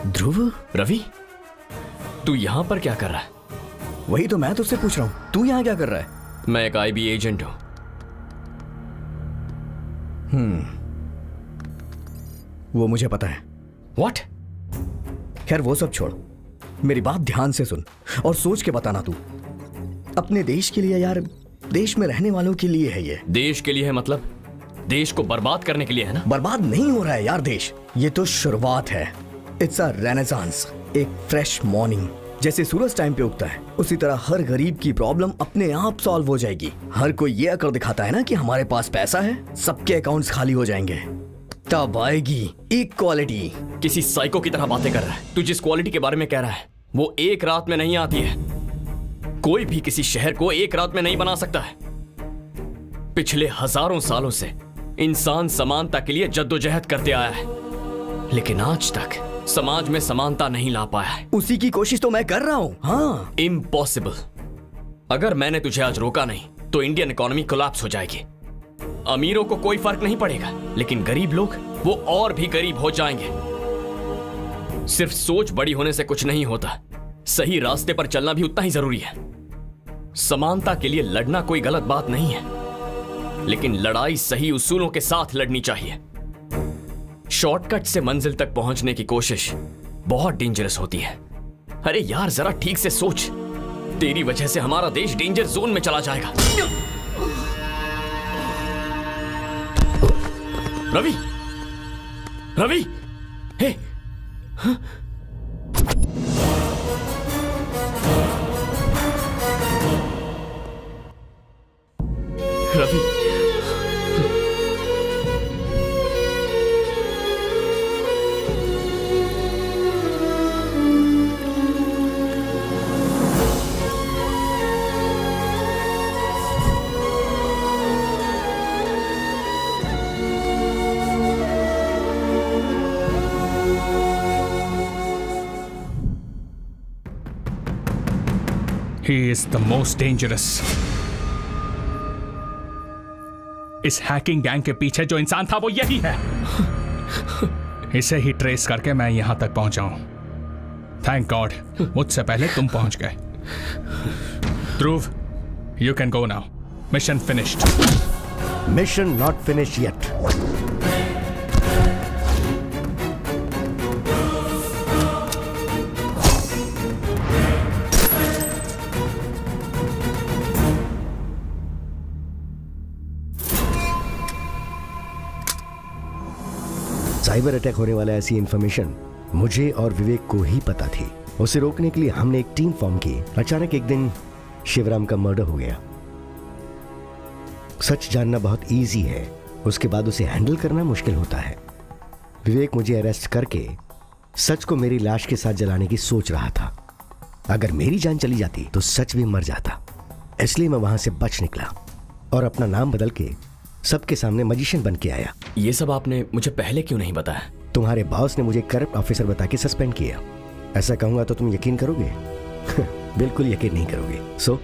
ध्रुव, रवि, तू यहां पर क्या कर रहा है? वही तो मैं तुझसे पूछ रहा हूं, तू यहां क्या कर रहा है? मैं एक आईबी एजेंट हूं। वो मुझे पता है। What? खैर वो सब छोड़, मेरी बात ध्यान से सुन और सोच के बताना तू। अपने देश के लिए यार, देश में रहने वालों के लिए है ये। देश के लिए है मतलब देश को बर्बाद करने के लिए है ना? बर्बाद नहीं हो रहा है यार देश, ये तो शुरुआत है। इट्स अ रेनेसांस, एक फ्रेश मॉर्निंग। जैसे सूरज टाइम पे उगता है उसी तरह हर गरीब की प्रॉब्लम अपने आप सॉल्व हो जाएगी। हर कोई ये अकड़ दिखाता है ना कि हमारे पास पैसा है, सबके अकाउंट्स खाली हो जाएंगे, तब आएगी इक्वालिटी। किसी साइको की तरह बातें कर रहा है। तू जिस क्वालिटी के बारे में कह रहा है वो एक रात में नहीं आती है। कोई भी किसी शहर को एक रात में नहीं बना सकता है। पिछले हजारों सालों से इंसान समानता के लिए जद्दोजहद करते आया है। लेकिन आज तक समाज में समानता नहीं ला पाया है। उसी की कोशिश तो मैं कर रहा हूं। हाँ, इम्पॉसिबल। अगर मैंने तुझे आज रोका नहीं तो इंडियन इकोनॉमी कोलैप्स हो जाएगी। अमीरों को कोई फर्क नहीं पड़ेगा, लेकिन गरीब लोग वो और भी गरीब हो जाएंगे। सिर्फ सोच बड़ी होने से कुछ नहीं होता, सही रास्ते पर चलना भी उतना ही जरूरी है। समानता के लिए लड़ना कोई गलत बात नहीं है, लेकिन लड़ाई सही उसूलों के साथ लड़नी चाहिए। शॉर्टकट से मंजिल तक पहुंचने की कोशिश बहुत डेंजरस होती है। अरे यार, जरा ठीक से सोच, तेरी वजह से हमारा देश डेंजर जोन में चला जाएगा। रवि, रवि, हे, हाँ? Ravi, He is the most dangerous. इस हैकिंग गैंग के पीछे जो इंसान था वो यही है। इसे ही ट्रेस करके मैं यहां तक पहुंचा हूं। थैंक गॉड मुझसे पहले तुम पहुंच गए। Dhruv, you can go now. Mission finished. Mission not finished yet. Cyber attack होने वाला ऐसी इंफॉर्मेशन मुझे और विवेक को ही पता थी। उसे रोकने के लिए हमने एक टीम फॉर्म की। अचानक एक दिन शिवराम का मर्डर हो गया। सच जानना बहुत इजी है, उसके बाद उसे हैंडल करना मुश्किल होता है। विवेक मुझे अरेस्ट करके सच को मेरी लाश के साथ जलाने की सोच रहा था। अगर मेरी जान चली जाती तो सच भी मर जाता, इसलिए मैं वहां से बच निकला और अपना नाम बदल के सबके सामने मजिशियन बन के आया। ये सब आपने मुझे पहले क्यों नहीं बताया? तुम्हारे बॉस ने मुझे करप्ट ऑफिसर बता के सस्पेंड किया। ऐसा कहूंगा तो तुम यकीन करोगे? बिल्कुल यकीन नहीं करोगे। सो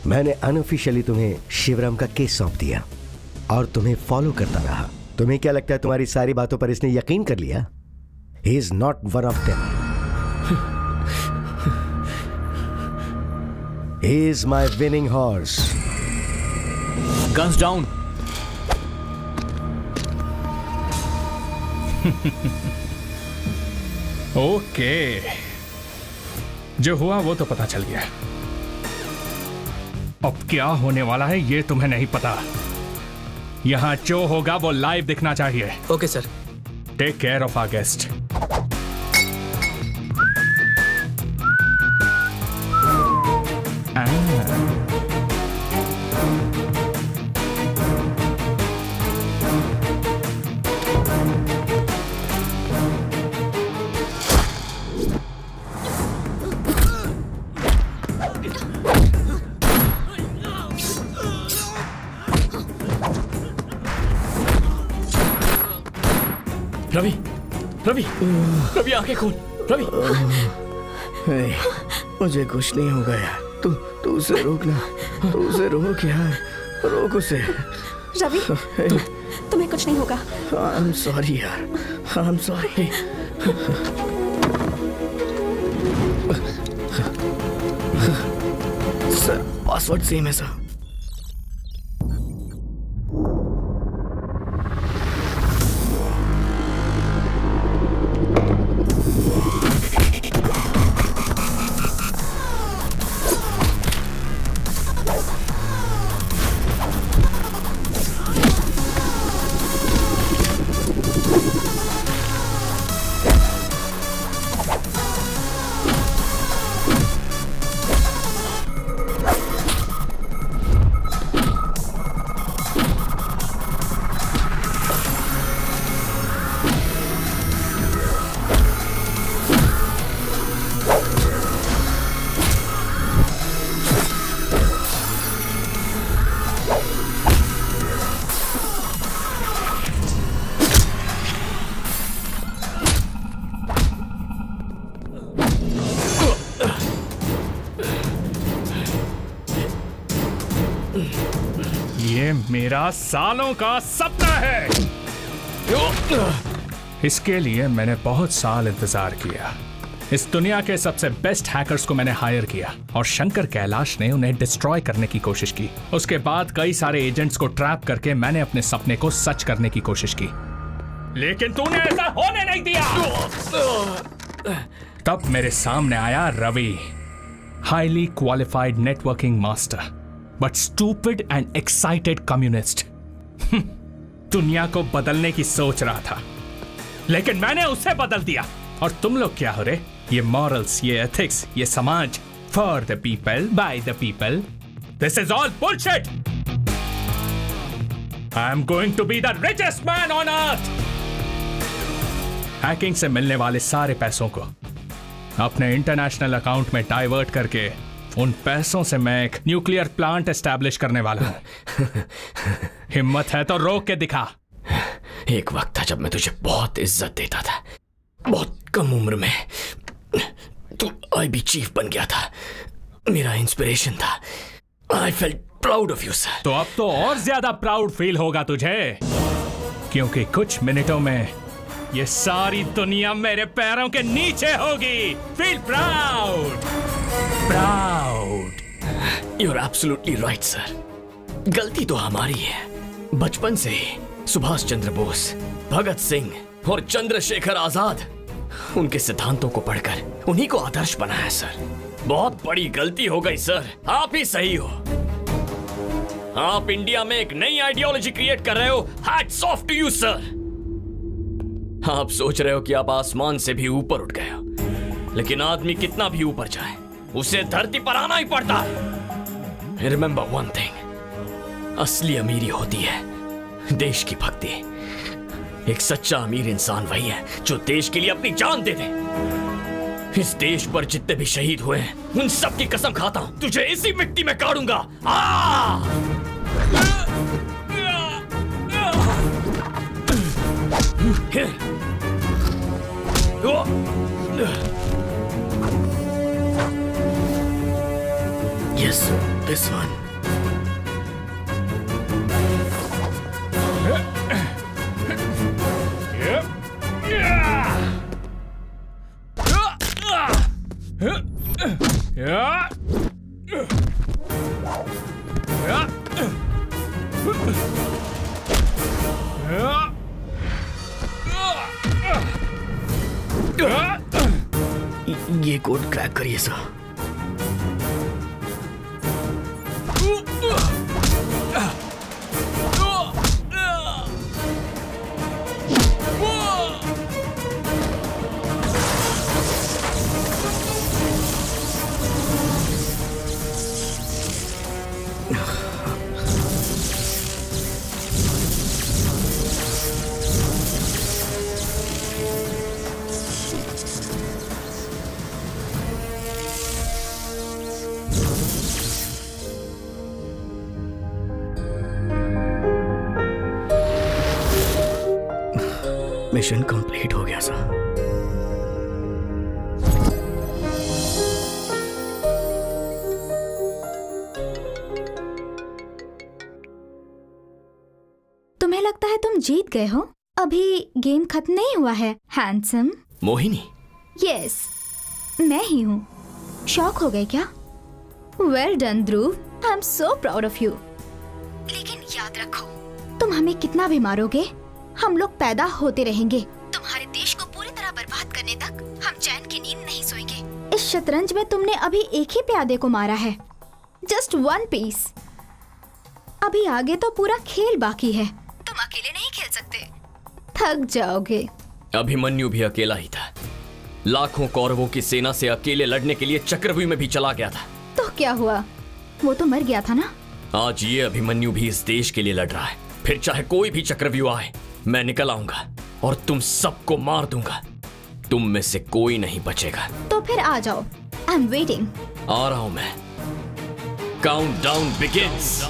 मैंने अनऑफिशियली तुम्हें शिवराम का केस सौंप दिया और तुम्हें फॉलो करता रहा। तुम्हें क्या लगता है तुम्हारी सारी बातों पर इसने यकीन कर लिया? He is not one of them. He is my winning horse. Guns down. Okay, जो हुआ वो तो पता चल गया। अब क्या होने वाला है ये तुम्हें नहीं पता। यहां जो होगा वो लाइव दिखना चाहिए। Okay sir. Take care of our guest. Ravi, Ravi, Ravi आंखें खोल। रवि, मुझे कुछ नहीं होगा यार। तू उसे रोकना, तू उसे रोक यार, रोक उसे। रवि, तुम्हें कुछ नहीं होगा। आई एम सॉरी यार, I am sorry. Sir, password same है सर। ये मेरा सालों का सपना है। इसके लिए मैंने बहुत साल इंतजार किया। इस दुनिया के सबसे बेस्ट हैकर्स को मैंने हायर किया और शंकर कैलाश ने उन्हें डिस्ट्रॉय करने की कोशिश की। उसके बाद कई सारे एजेंट्स को ट्रैप करके मैंने अपने सपने को सच करने की कोशिश की, लेकिन तूने ऐसा होने नहीं दिया। तब मेरे सामने आया Ravi, highly qualified networking master but stupid and excited communist. दुनिया को बदलने की सोच रहा था, लेकिन मैंने उसे बदल दिया। और तुम लोग क्या हो रहे? ये मॉरल्स, ये एथिक्स, ये समाज, for the people by the people, this is all bullshit. I am going to be the richest man on earth. Hacking से मिलने वाले सारे पैसों को अपने इंटरनेशनल अकाउंट में डाइवर्ट करके उन पैसों से मैं एक न्यूक्लियर प्लांट एस्टैब्लिश करने वाला हूं। हिम्मत है तो रोक के दिखा। एक वक्त था जब मैं तुझे बहुत इज्जत देता था, बहुत कम उम्र में तू आईबी चीफ बन गया था, मेरा इंस्पिरेशन था। I felt proud of you sir. तो अब तो और ज्यादा प्राउड फील होगा तुझे, क्योंकि कुछ मिनटों में ये सारी दुनिया मेरे पैरों के नीचे होगी। Feel proud, proud. You are absolutely right sir. गलती तो हमारी है। बचपन से ही सुभाष चंद्र बोस, भगत सिंह और चंद्रशेखर आजाद, उनके सिद्धांतों को पढ़कर उन्हीं को आदर्श बनाया सर। बहुत बड़ी गलती हो गई सर। आप ही सही हो। आप इंडिया में एक नई आइडियोलॉजी क्रिएट कर रहे हो। Hats off to you sir. आप सोच रहे हो कि आप आसमान से भी ऊपर उठ गए हो, लेकिन आदमी कितना भी ऊपर जाए उसे धरती पर आना ही पड़ता है। रिमेंबर वन थिंग, असली अमीरी होती है देश की भक्ति। एक सच्चा अमीर इंसान वही है जो देश के लिए अपनी जान दे दे। इस देश पर जितने भी शहीद हुए हैं उन सब की कसम खाता हूं, तुझे इसी मिट्टी में काटूंगा। Yes, this one. ये कोड क्रैक करिए सर। मिशन कंप्लीट हो गया सर। तुम्हें लगता है तुम जीत गए हो? अभी गेम खत्म नहीं हुआ है हैंडसम। मोहिनी? यस, मैं ही हूँ। शॉक हो गए क्या? Well done Dhruv, I am so proud of you. लेकिन याद रखो, तुम हमें कितना भी मारोगे, हम लोग पैदा होते रहेंगे। तुम्हारे देश को पूरी तरह बर्बाद करने तक हम चैन की नींद नहीं सोएंगे। इस शतरंज में तुमने अभी एक ही प्यादे को मारा है, जस्ट वन पीस। अभी आगे तो पूरा खेल बाकी है। तुम अकेले नहीं खेल सकते, थक जाओगे। अभिमन्यु भी अकेला ही था। लाखों कौरवों की सेना से अकेले लड़ने के लिए चक्रव्यूह में भी चला गया था। तो क्या हुआ? वो तो मर गया था ना। आज ये अभिमन्यु भी इस देश के लिए लड़ रहा है। फिर चाहे कोई भी चक्रव्यूह आए, मैं निकल आऊंगा और तुम सबको मार दूंगा। तुम में से कोई नहीं बचेगा। तो फिर आ जाओ, आई एम वेटिंग। आ रहा हूं मैं। Countdown begins.